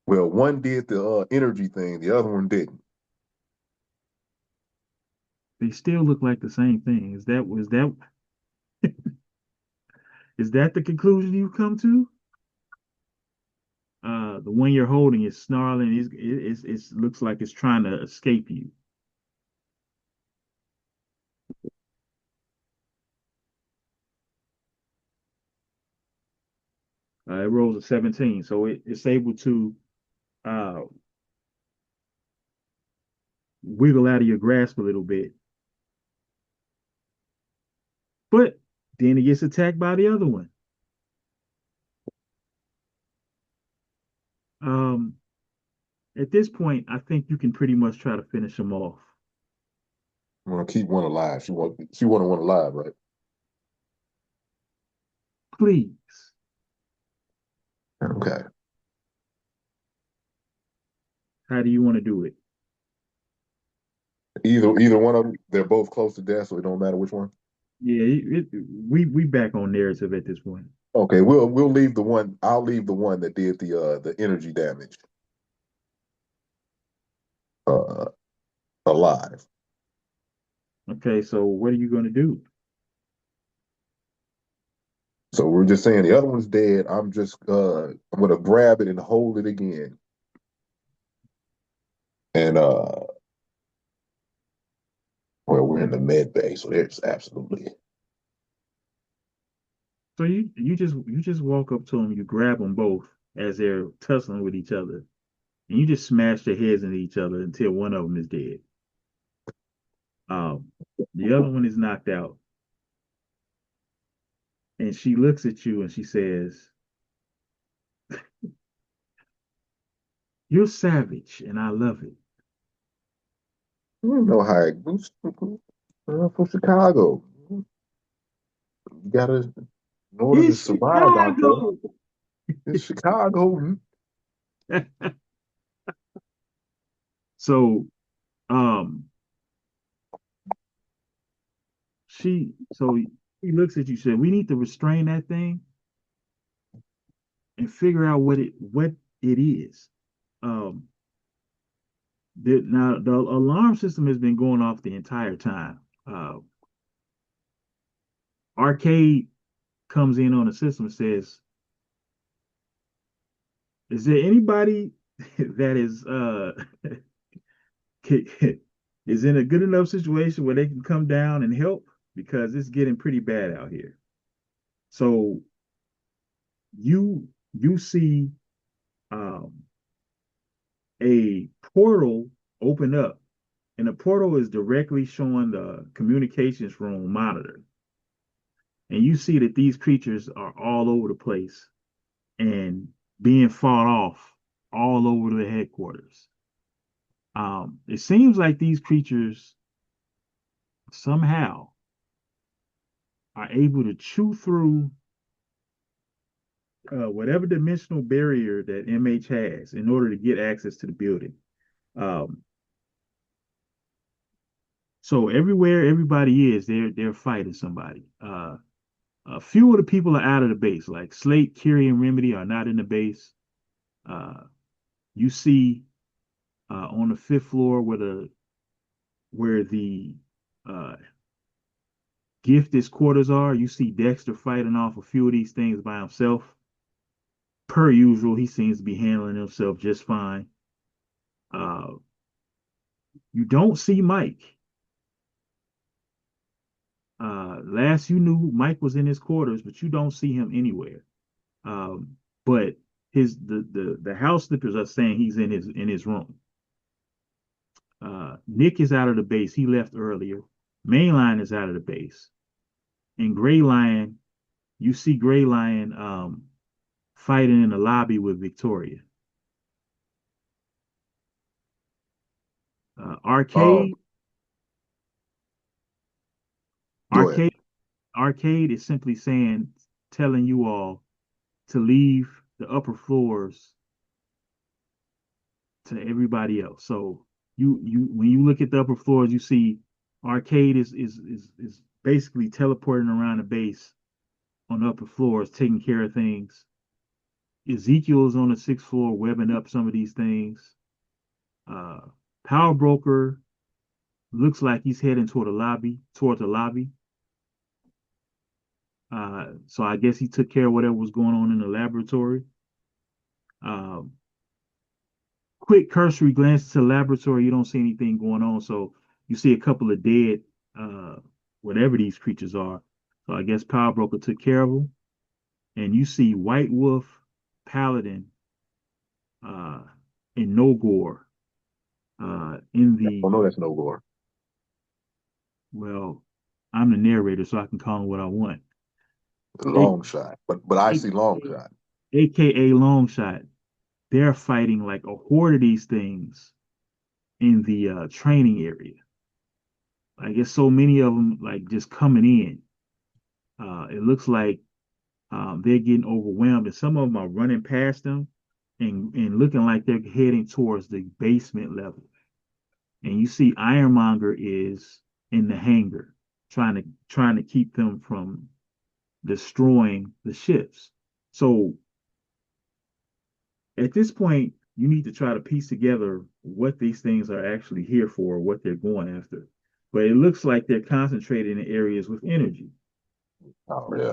Well, one did the energy thing, the other one didn't. They still look like the same thing. Is that the conclusion you've come to? The one you're holding is snarling. It looks like it's trying to escape you. It rolls a 17, so it's able to uh, wiggle out of your grasp a little bit. But then it gets attacked by the other one. Um, at this point, I think you can pretty much try to finish them off. I'm gonna keep one alive. She wanted one alive, right? Please. Okay. How do you want to do it? Either one of them, they're both close to death, so it don't matter which one. Yeah, we back on narrative at this point. Okay, we'll leave the one. I'll leave the one that did the energy damage uh alive. Okay, so what are you going to do? So we're just saying the other one's dead. I'm gonna grab it and hold it again. And well, we're in the med bay, so there's absolutely So you just walk up to them, you grab them both as they're tussling with each other, and you just smash their heads into each other until one of them is dead. Um, the other one is knocked out, and she looks at you and she says, "You're savage, and I love it." I don't know how it goes from Chicago. You gotta in order to It's survive out there. Chicago. It's Chicago. So, um, so he looks at you, said, "We need to restrain that thing and figure out what it is." Um, now the alarm system has been going off the entire time. Arcade comes in on the system and says, "Is there anybody that is in a good enough situation where they can come down and help because it's getting pretty bad out here?" So you see um, a portal open up, and the portal is directly showing the communications room monitor. And you see that these creatures are all over the place and being fought off all over the headquarters. It seems like these creatures somehow are able to chew through whatever dimensional barrier that MH has in order to get access to the building. Um, so everywhere everybody is, they're fighting somebody. A few of the people are out of the base, like Slate, Kiri, and Remedy are not in the base. Uh, you see on the fifth floor where the uh, Gifted's quarters are, you see Dexter fighting off a few of these things by himself. Per usual, he seems to be handling himself just fine. Uh, you don't see Mike. Last you knew, Mike was in his quarters, but you don't see him anywhere. But the house slippers are saying he's in his room. Nick is out of the base. He left earlier. Mainline is out of the base. And Gray Lion, you see Gray Lion fighting in the lobby with Victoria. Oh, Arcade, go ahead. arcade, arcade is simply saying, telling you all to leave the upper floors to everybody else. So you when you look at the upper floors, you see arcade is basically teleporting around the base on the upper floors, taking care of things. Ezekiel is on the sixth floor, webbing up some of these things. Uh, Power Broker looks like he's heading toward the lobby. So I guess he took care of whatever was going on in the laboratory. Um, Quick cursory glance to the laboratory, you don't see anything going on. So you see a couple of dead, uh, whatever these creatures are. So I guess Power Broker took care of them. And you see White Wolf, Paladin, uh, and Nogor in Oh the, no, that's no gore. well, I'm the narrator, so I can call them what I want. A- Long shot. But I see long AKA, shot. AKA Longshot. They're fighting like a horde of these things in the training area. Like it's so many of them like just coming in. It looks like they're getting overwhelmed, and some of them are running past them and looking like they're heading towards the basement level. And you see Ironmonger is in the hangar trying to keep them from destroying the ships. So at this point, you need to try to piece together what these things are actually here for, what they're going after. But it looks like they're concentrated in areas with energy. Oh yeah.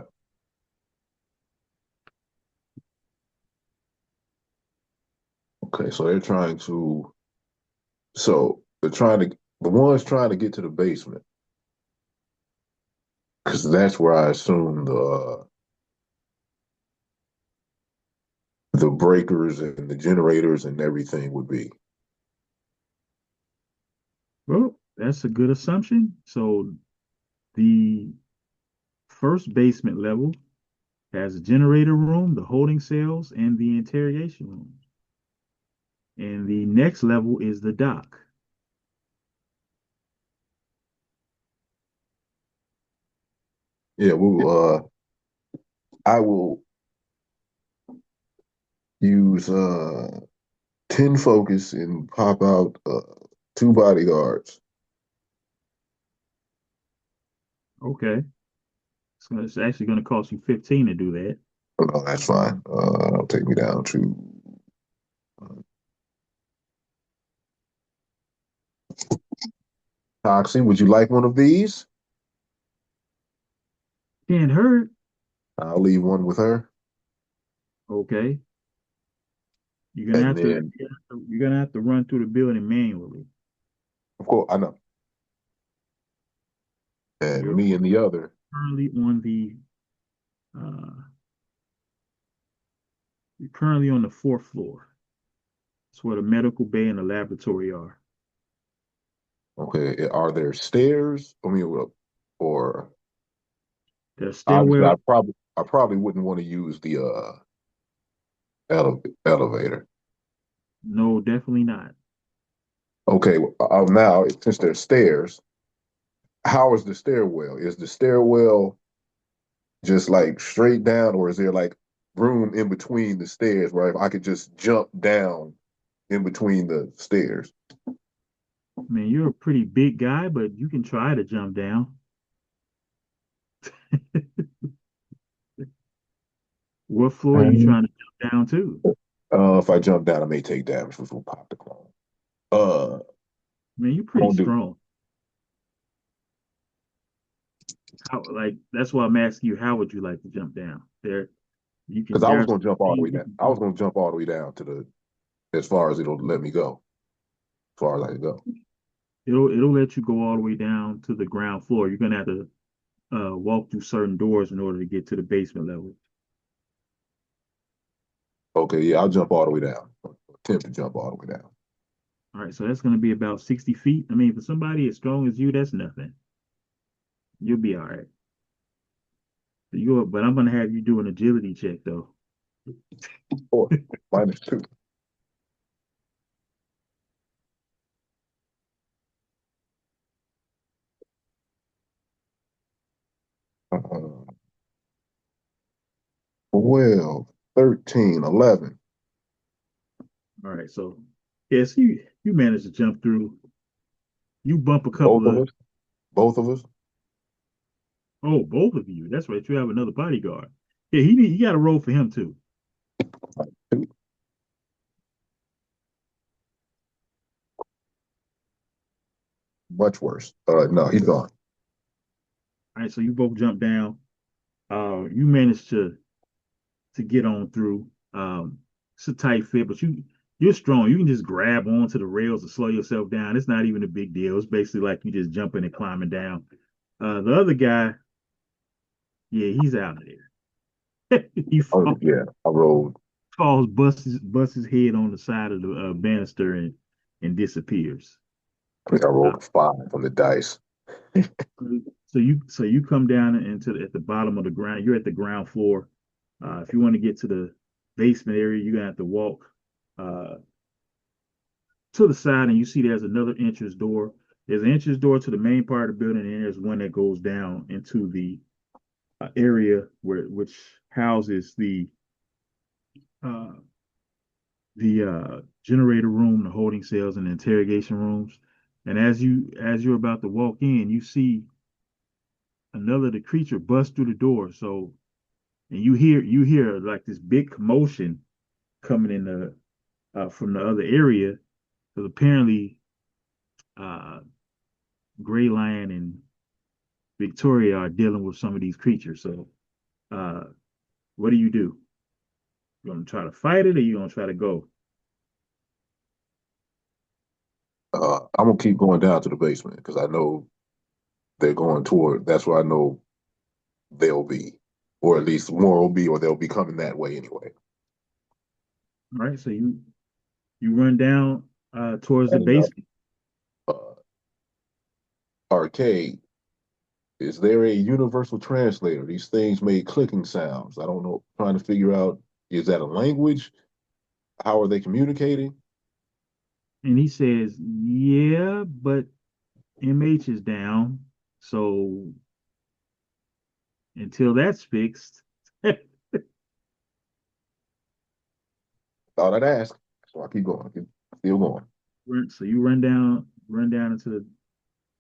Okay, so they're trying to the ones trying to get to the basement because that's where I assume the breakers and the generators and everything would be. Well, that's a good assumption. So the first basement level has a generator room, the holding cells, and the interrogation room. And the next level is the dock. Yeah, I will use 10 focus and pop out two bodyguards. Okay. It's actually going to cost you 15 to do that. Oh, no, that's fine. It'll take me down to Toxin. Would you like one of these? Can't hurt. I'll leave one with her. Okay. You're gonna And have to then, you're gonna have to run through the building manually. of course, I know. And You're me and the other. currently on the uh you're currently on the fourth floor. It's where the medical bay and the laboratory are. Okay, are there stairs? I mean, or There's obviously, stairwell. I probably wouldn't want to use the elevator. No, definitely not. Okay, now since there's stairs, how is the stairwell? Is the stairwell just like straight down, or is there like room in between the stairs where if I could just jump down in between the stairs? I mean, you're a pretty big guy, but you can try to jump down. What floor are you Um, trying to jump down to? if I jump down, I may take damage, which will pop the clone. Uh, I mean, you're pretty won't do strong. How, like, that's why I'm asking you, how would you like to jump down? because I There was are going to some jump all the things way you down. can I was do. going to jump all the way down to the as far as it'll let me go, as far as I can go. It'll let you go all the way down to the ground floor. You're gonna have to walk through certain doors in order to get to the basement level. Okay, yeah, I'll jump all the way down. Attempt to jump all the way down. All right, so that's gonna be about 60 feet. I mean, for somebody as strong as you, that's nothing. You'll be all right. But I'm gonna have you do an agility check though. Or -2. Uh, 12, 13, 11. All right, so yes, you managed to jump through. You bump a Both couple of of us. Both of us. oh, both of you. That's right. You have another bodyguard. Yeah, you got to roll for him too. Much worse. No, he's gone. All right, so you both jump down. You managed to get on through. It's a tight fit, but you're strong. You can just grab onto the rails to slow yourself down. It's not even a big deal. It's basically like you just jumping and climbing down. The other guy, yeah, he's out of there. he Oh yeah, I rolled. falls, busts his head on the side of the banister and disappears. I think I Uh, rolled a 5 on the dice. so you come down at the bottom of the ground. You're at the ground floor. If you want to get to the basement area, you're gonna have to walk uh, to the side, and you see there's another entrance door. There's an entrance door to the main part of the building, and there's one that goes down into the area which houses uh, the generator room, the holding cells, and the interrogation rooms. And as you're about to walk in, you see another of the creature bust through the door. So and you hear like this big commotion coming in the from the other area because apparently uh, Gray Lion and Victoria are dealing with some of these creatures. So uh, what do? You gonna try to fight it or you gonna try to go? I'm gonna keep going down to the basement because I know they're going toward. That's where I know they'll be, or at least more will be, or they'll be coming that way anyway. All right, so you run down towards the And basement. arcade. Is there a universal translator? These things made clicking sounds. I don't know. Trying to figure out, is that a language? How are they communicating? And he says, "Yeah, but MH is down, so until that's fixed." Thought I'd ask. So I keep going. I keep still going. So you run down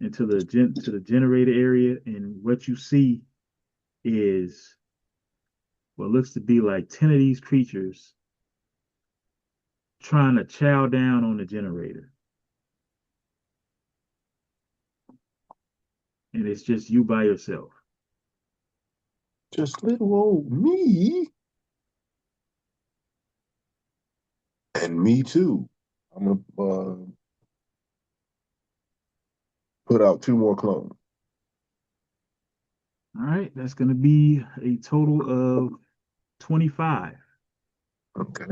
into the generator area, and what you see is what looks to be like 10 of these creatures trying to chow down on the generator. And it's just you by yourself. Just little old me and me too. I'm gonna put out 2 more clones. All right, that's going to be a total of 25. Okay.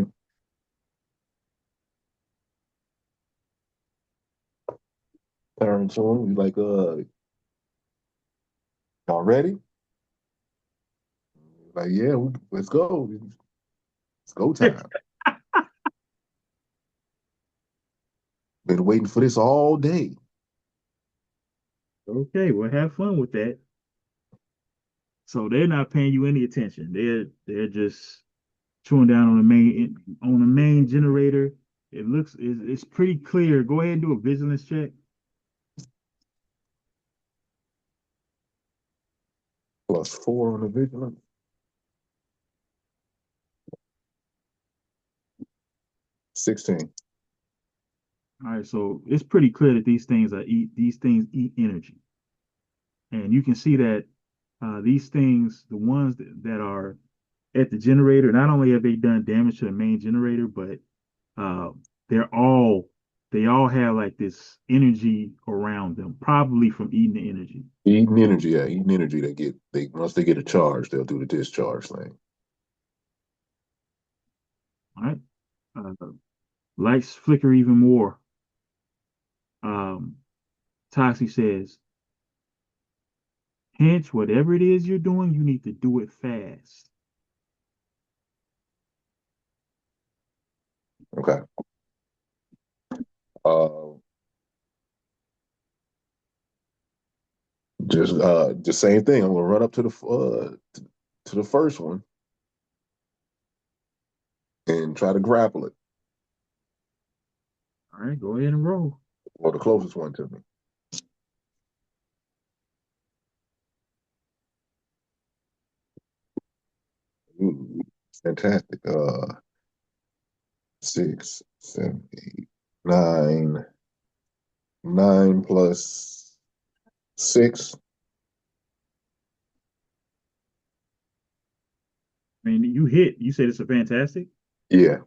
Turn to him. He's like, y'all ready? Like, yeah, let's go. It's go time. Been waiting for this all day. Okay, well, have fun with that. So they're not paying you any attention. They're just chewing down on the main generator. It's pretty clear. Go ahead and do a vigilance check. +4 on the vigilance. 16. All right, so it's pretty clear that these things eat energy, and you can see that these things, the ones that are at the generator, not only have they done damage to the main generator, but uh, they're all they all have like this energy around them, probably from eating the energy. Eating energy, yeah, eating energy. They once they get a charge, they'll do the discharge thing. All right, uh, lights flicker even more. Um, Toxie says, "Hinch, whatever it is you're doing, you need to do it fast." Okay. Uh, Just the same thing. I'm gonna run up to to the first one and try to grapple it, All right, go ahead and roll. or the closest one to me. Ooh, fantastic. Six, seven, eight, nine. 9 plus 6. I mean, you hit. You said it's a fantastic. Yeah.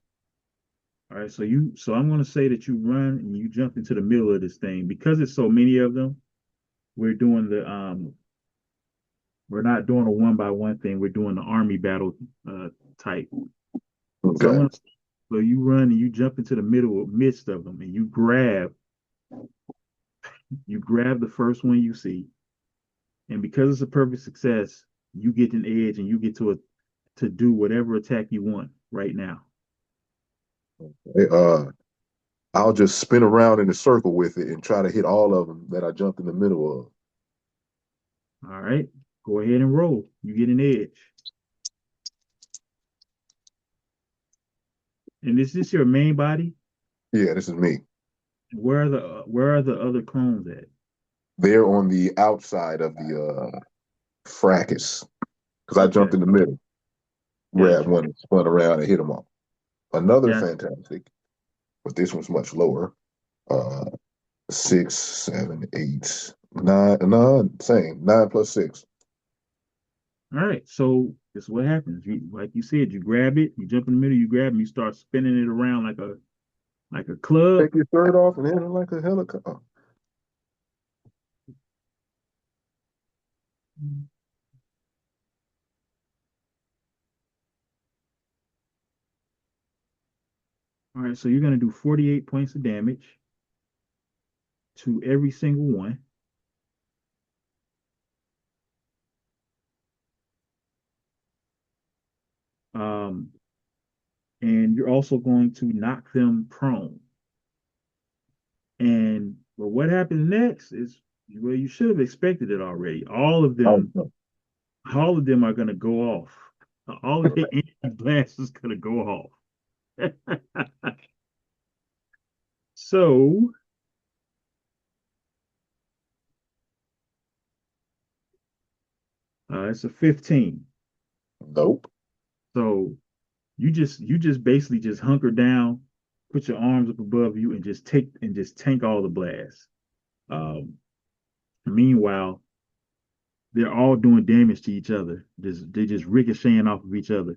All right, so I'm going to say that you run and you jump into the middle of this thing because it's so many of them. We're doing we're not doing a one by one thing. We're doing the army battle type. So I'm Okay. gonna so you run and you jump into the midst of them and you grab the first one you see, and because it's a perfect success, you get an edge and you get to do whatever attack you want right now. Hey, I'll just spin around in a circle with it and try to hit all of them that I jumped in the middle of. All right, go ahead and roll. You get an edge. And is this your main body? Yeah, this is me. Where are the other clones at? They're on the outside of the fracas because I jumped Okay, in the middle, grabbed gotcha, one, and spun around, and hit them all. Another gotcha. fantastic, but this one's much lower. Uh, 6, 7, 8, 9. No, same. 9 plus 6. All right, so this is what happens. Like you said, you grab it, you jump in the middle, you grab it, and you start spinning it around like a club. Take your shirt off and hit it like a helicopter. All right, so you're gonna do 48 points of damage to every single one. Um, and you're also going to knock them prone. And well, what happens next is well, you should have expected it already. Oh, no. All of them are gonna go off. All of the anti-blast is gonna go off. So it's a 15. Nope. So you just basically just hunker down, put your arms up above you, and just tank all the blasts. Um, Meanwhile, they're all doing damage to each other. They're just ricocheting off of each other.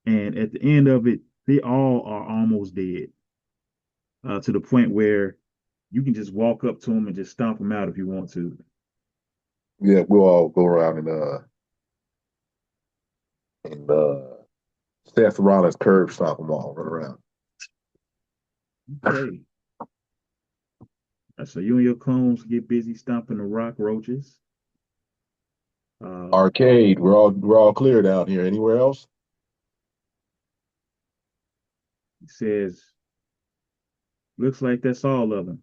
And at the end of it, they all are almost dead. To the point where you can just walk up to them and just stomp them out if you want to. Yeah, we'll all go around and Seth Rollins curb stomp them all, run around. Okay. So you and your clones get busy stomping the rock roaches. Um, Arcade, we're all clear down here. Anywhere else? he says, looks like that's all of them.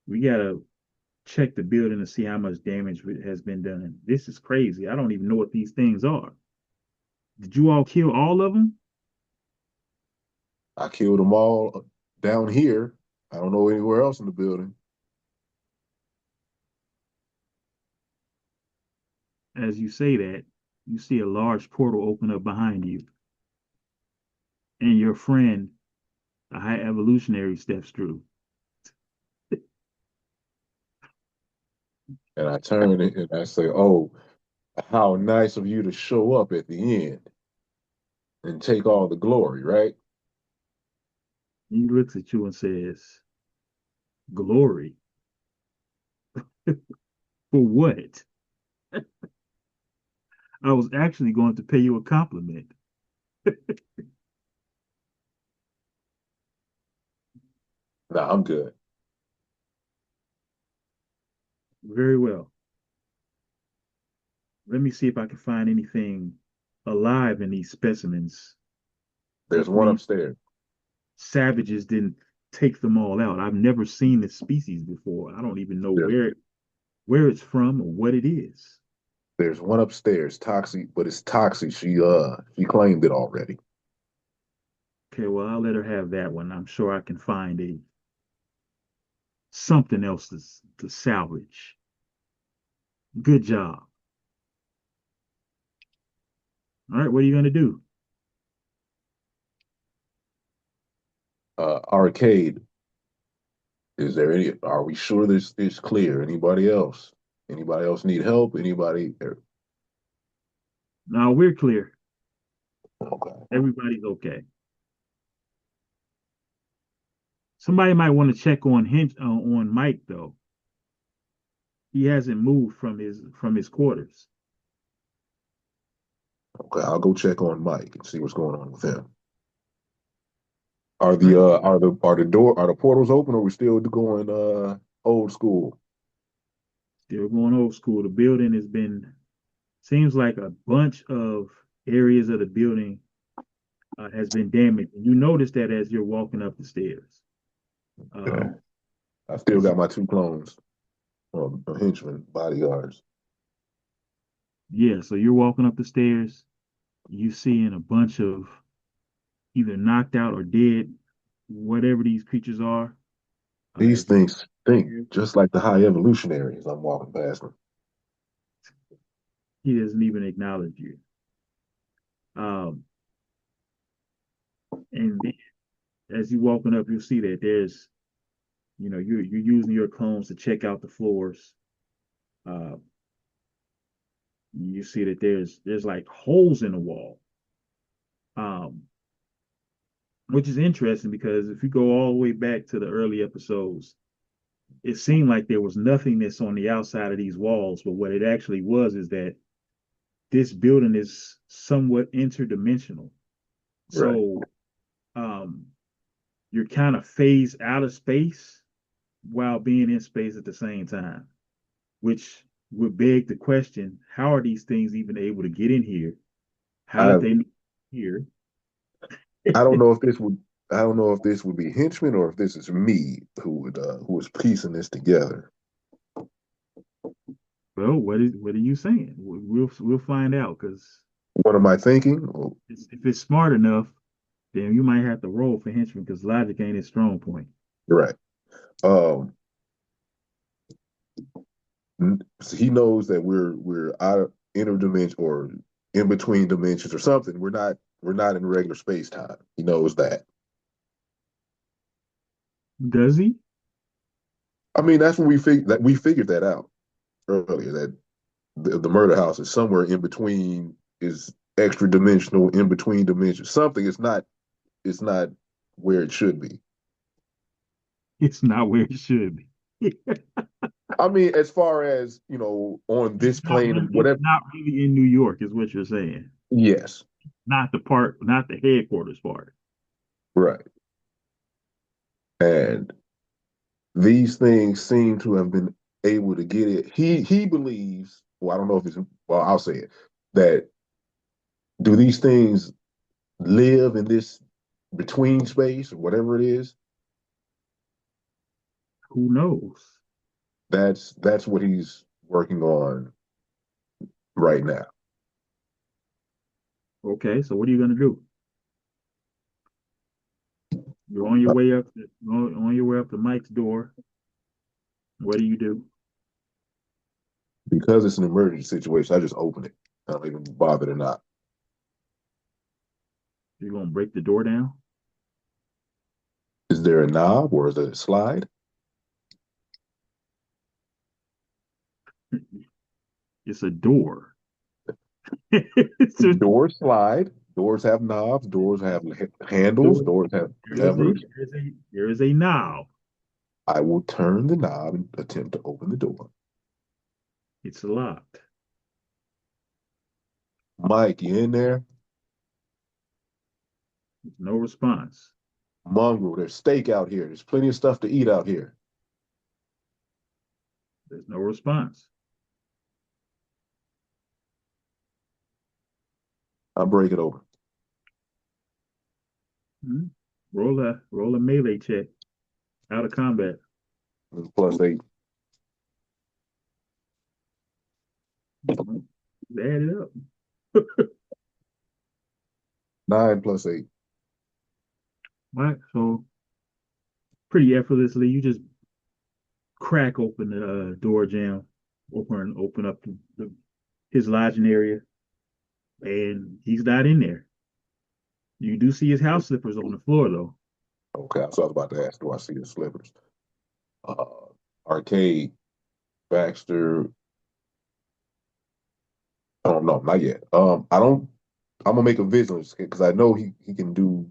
We gotta check the building to see how much damage has been done. This is crazy. I don't even know what these things are. Did you all kill all of them? I killed them all down here. I don't know anywhere else in the building. As you say that, you see a large portal open up behind you, and your friend, the high evolutionary, steps through. And I turn it and I say, "Oh, how nice of you to show up at the end and take all the glory, right?" He looks at you and says, "Glory for what? I was actually going to pay you a compliment." Nah, I'm good. Very well. Let me see if I can find anything alive in these specimens. There's one Hopefully, upstairs. savages didn't take them all out. I've never seen this species before. I don't even know There's where. where it's from, or what it is. There's one upstairs, toxic, but it's toxic. She claimed it already. Okay, well, I'll let her have that one. I'm sure I can find a something else to salvage. Good job. All right, what are you gonna do? Arcade. Is there any? Are we sure this is clear? Anybody else? Anybody else need help? Anybody? No, we're clear. Okay. Everybody's okay. Somebody might want to check on on Mike though. He hasn't moved from his quarters. Okay. I'll go check on Mike and see what's going on with him. All right, Are the portals open, or are we still going old school? still going old school. The building has been seems like a bunch of areas of the building has been damaged. And you notice that as you're walking up the stairs. Yeah. Um, I still as got you, my two clones, henchmen, bodyguards. yeah, so you're walking up the stairs. You seeing a bunch of either knocked out or dead, whatever these creatures are. These As you things think just like the high evolutionaries. I'm walking past them. he doesn't even acknowledge you. Um, and as you walking up, you'll see that there's, you're using your combs to check out the floors. Uh, you see that there's like holes in the wall, um, which is interesting because if you go all the way back to the early episodes, it seemed like there was nothingness on the outside of these walls, but what it actually was is that this building is somewhat interdimensional. Right. So um, you're kind of phased out of space while being in space at the same time, which would beg the question, how are these things even able to get in here? How I did they here? I don't know if this would I don't know if this would be henchmen or if this is me who was piecing this together. Well, what are you saying? We'll find out because What am I thinking? Oh, if it's smart enough, then you might have to roll for henchman because logic ain't his strong point. right. Um, so he knows that we're out of interdimension or in between dimensions or something. We're not in regular space time. He knows that. Does he? I mean, that's when we figured that out earlier. That the murder house is somewhere in between, is extra dimensional, in between dimensions. Something. It's not where it should be. It's not where it should be. I mean, as far as on this plane and It's whatever. not really in New York, is what you're saying. Yes, Not the headquarters part. right. And these things seem to have been able to get it. He believes. Well, I don't know if it's. Well, I'll say it. That do these things live in this between space or whatever it is? Who knows? That's what he's working on right now. Okay, so what are you gonna do? You're on your way up on your way up to Mike's door. What do you do? Because it's an emergency situation, I just open it. I don't even bother to knock. You're gonna break the door down? Is there a knob or is it a slide? It's a door. It's a Doors slide. Doors have knobs. Doors have handles. door. Doors have There is a levers. there is a knob. I will turn the knob and attempt to open the door. It's locked. Mike, you in there? There's no response. Mongrel, there's steak out here. There's plenty of stuff to eat out here. There's no response. I'll break it open. Hmm? Roll a melee check out of combat. +8. Add it up. 9 plus 8. Right. So pretty effortlessly, you just crack open the door jamb, open up his lodging area, and he's not in there. You do see his house slippers on the floor though. Okay, so I was about to ask, do I see the slippers? Uh, Arcade, Baxter. I don't know, not yet. I don't. I'm gonna make a vigilance because I know he can do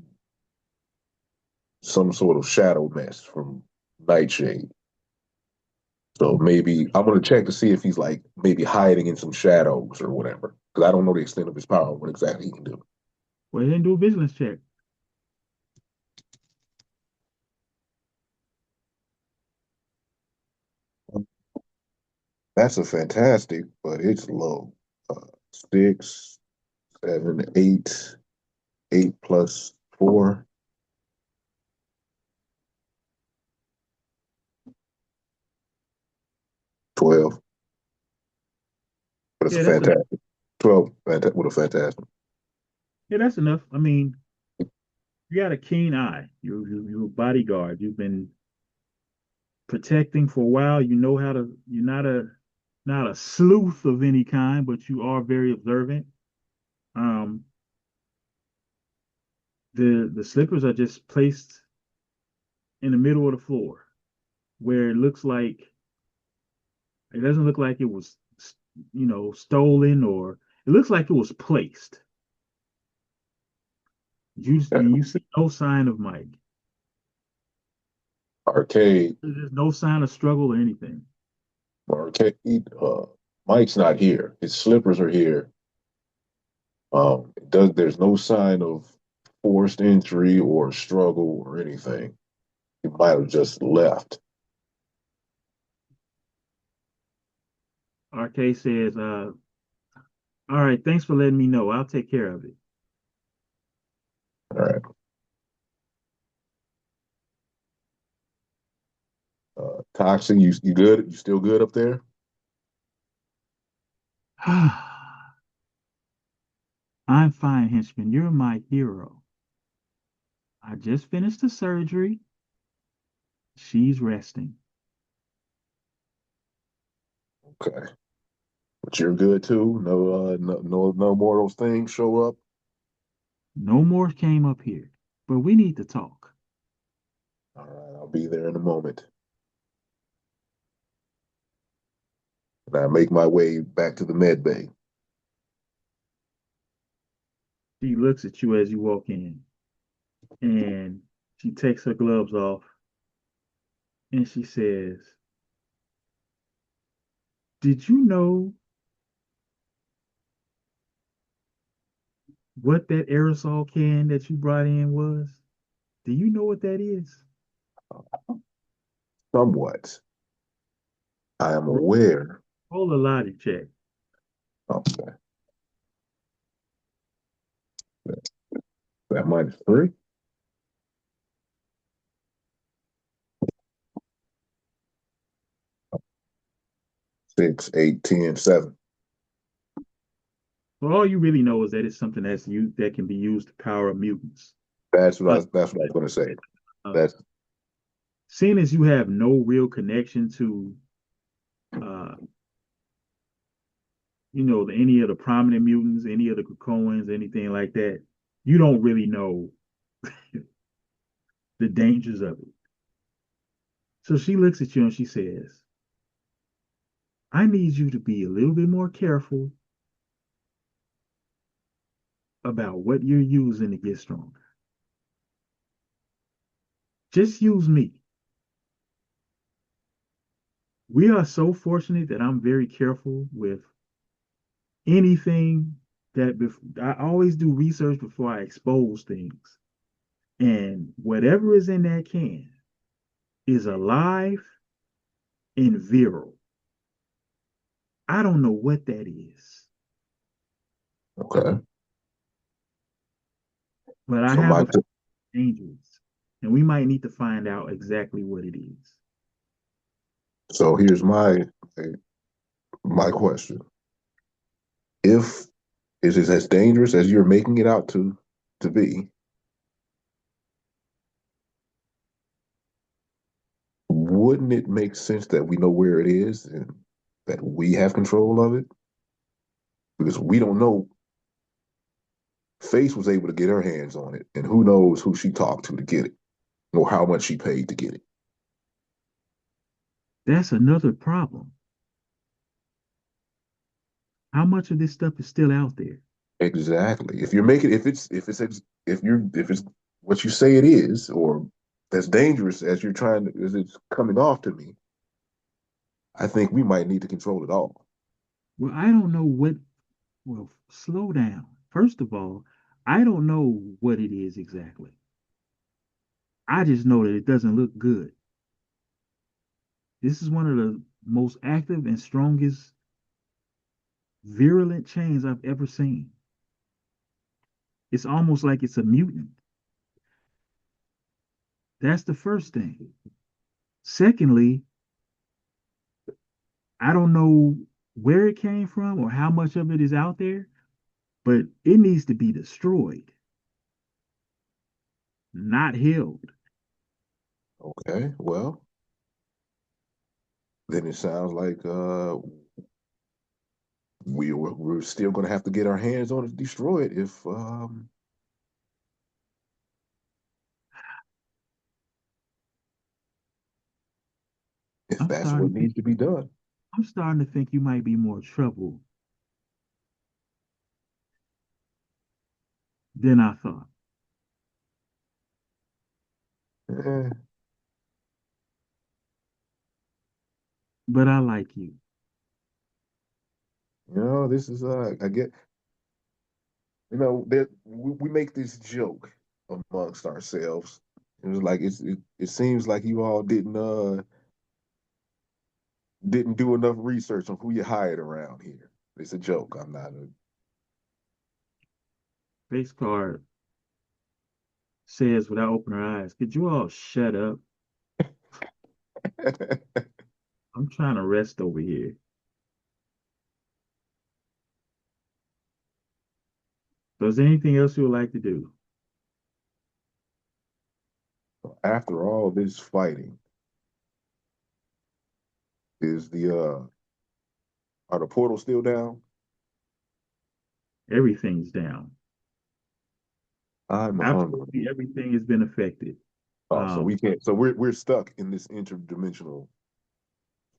some sort of shadow mess from Nightshade. So maybe I'm gonna check to see if he's like maybe hiding in some shadows or whatever. Because I don't know the extent of his power, what exactly he can do. Well, he didn't do a vigilance check. That's a fantastic, but it's low. 6, 7, 8, 8 plus 4, 12. But it's a Yeah, that's enough. fantastic 12 with a fantastic. Yeah, that's enough. I mean, you got a keen eye. You're a bodyguard. You've been protecting for a while. You know how to. You're not a sleuth of any kind, but you are very observant. Um, the slippers are just placed in the middle of the floor where it doesn't look like it was stolen, or it looks like it was placed. You see no sign of Mike. Arcade, There's no sign of struggle or anything. Arcade. Mike's not here. His slippers are here. There's no sign of forced entry or struggle or anything. He might have just left. RK says, all right, thanks for letting me know. I'll take care of it. All right. Toxin, you good? You still good up there? I'm fine, henchman. You're my hero. I just finished the surgery. She's resting. Okay. But you're good too. No more of those things show up. No more came up here, but we need to talk. All right, I'll be there in a moment. And I make my way back to the med bay. She looks at you as you walk in, and she takes her gloves off, and she says, did you know what that aerosol can that you brought in was? Do you know what that is? Somewhat. I am Roll, aware. roll a logic check. Okay. That minus 3. 6, 8, 10, 7. Well, all you really know is that it's something that can be used to power up mutants. Uh, That's what I was gonna say. uh, That's Seeing as you have no real connection to, uh, any of the prominent mutants, any of the Krakoans, anything like that, you don't really know the dangers of it. So she looks at you and she says, I need you to be a little bit more careful about what you're using to get stronger. Just use me. We are so fortunate that I'm very careful with anything I always do research before I expose things. And whatever is in that can is alive and virile. I don't know what that is, okay. but I So have my a dangerous, and we might need to find out exactly what it is. so here's my question. if it is as dangerous as you're making it out to be, wouldn't it make sense that we know where it is and that we have control of it? Because we don't know. Face was able to get her hands on it, and who knows who she talked to get it, or how much she paid to get it. That's another problem. How much of this stuff is still out there? Exactly. If you're making, if it's what you say it is, or as dangerous as you're trying to, as it's coming off to me, I think we might need to control it all. Well, I don't know what, well, slow down. First of all, I don't know what it is exactly. I just know that it doesn't look good. This is one of the most active and strongest virulent chains I've ever seen. It's almost like it's a mutant. That's the first thing. Secondly, I don't know where it came from or how much of it is out there, but it needs to be destroyed, not held. Okay. Well, then it sounds like we're still going to have to get our hands on it to destroy it if I'm that's starting what to think needs to be done. I'm starting to think you might be more trouble than I thought. Eh, But I like you. this is I get that we make this joke amongst ourselves. It was like it seems like you all didn't do enough research on who you hired around here. It's a joke. I'm not Face card says without opening her eyes, could you all shut up? a I'm trying to rest over here. So is there anything else you would like to do? after all this fighting, is the are the portals still down? Everything's down. I'm Absolutely hungry. everything has been affected. Oh, so Um, we can't. So we're stuck in this interdimensional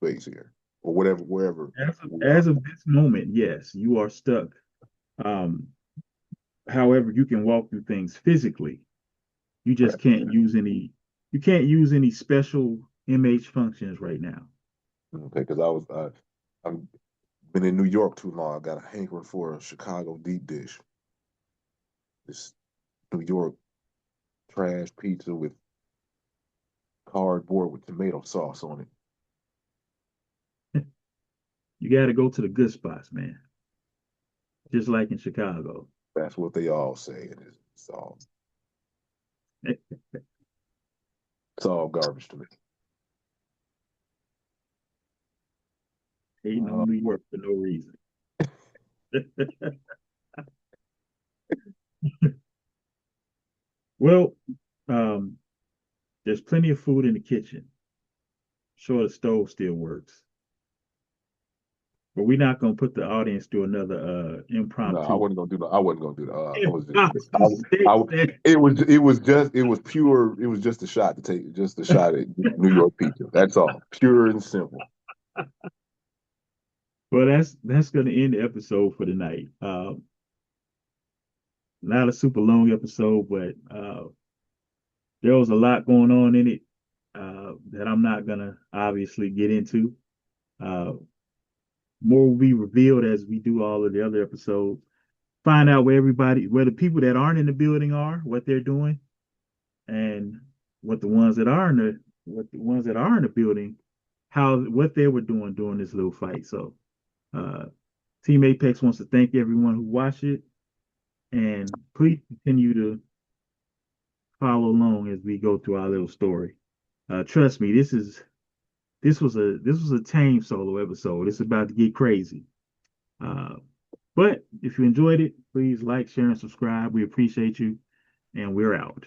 space here, or whatever, wherever we are. as of this moment, yes, you are stuck. Um, however, you can walk through things physically. You Okay, just can't use any. You can't use any special MH functions right now. okay, because I'm been in New York too long. I got a hankering for a Chicago deep dish. This New York trash pizza with cardboard with tomato sauce on it. You got to go to the good spots, man. Just like in Chicago. That's what they all say. And it's all garbage to me. Hating Uh, on New York for no reason. Well, um, there's plenty of food in the kitchen. Sure, the stove still works, but we're not gonna put the audience through another no, I impromptu. wasn't gonna do the. I wasn't gonna do the. I was just. Impromptu station. It was just a shot to take. Just a shot at New York pizza. That's all. Pure and simple. Well, that's gonna end the episode for tonight. Not a super long episode, but there was a lot going on in it that I'm not gonna obviously get into. Uh, More will be revealed as we do all of the other episodes. Find out where the people that aren't in the building are, what they're doing, and what the ones that are in the what the ones that are in the building, how what they were doing during this little fight. So, uh, Team Apex wants to thank everyone who watched it, and please continue to follow along as we go through our little story. Trust me, this was a tame solo episode. It's about to get crazy. Uh, But if you enjoyed it, please like, share, and subscribe. We appreciate you, and we're out.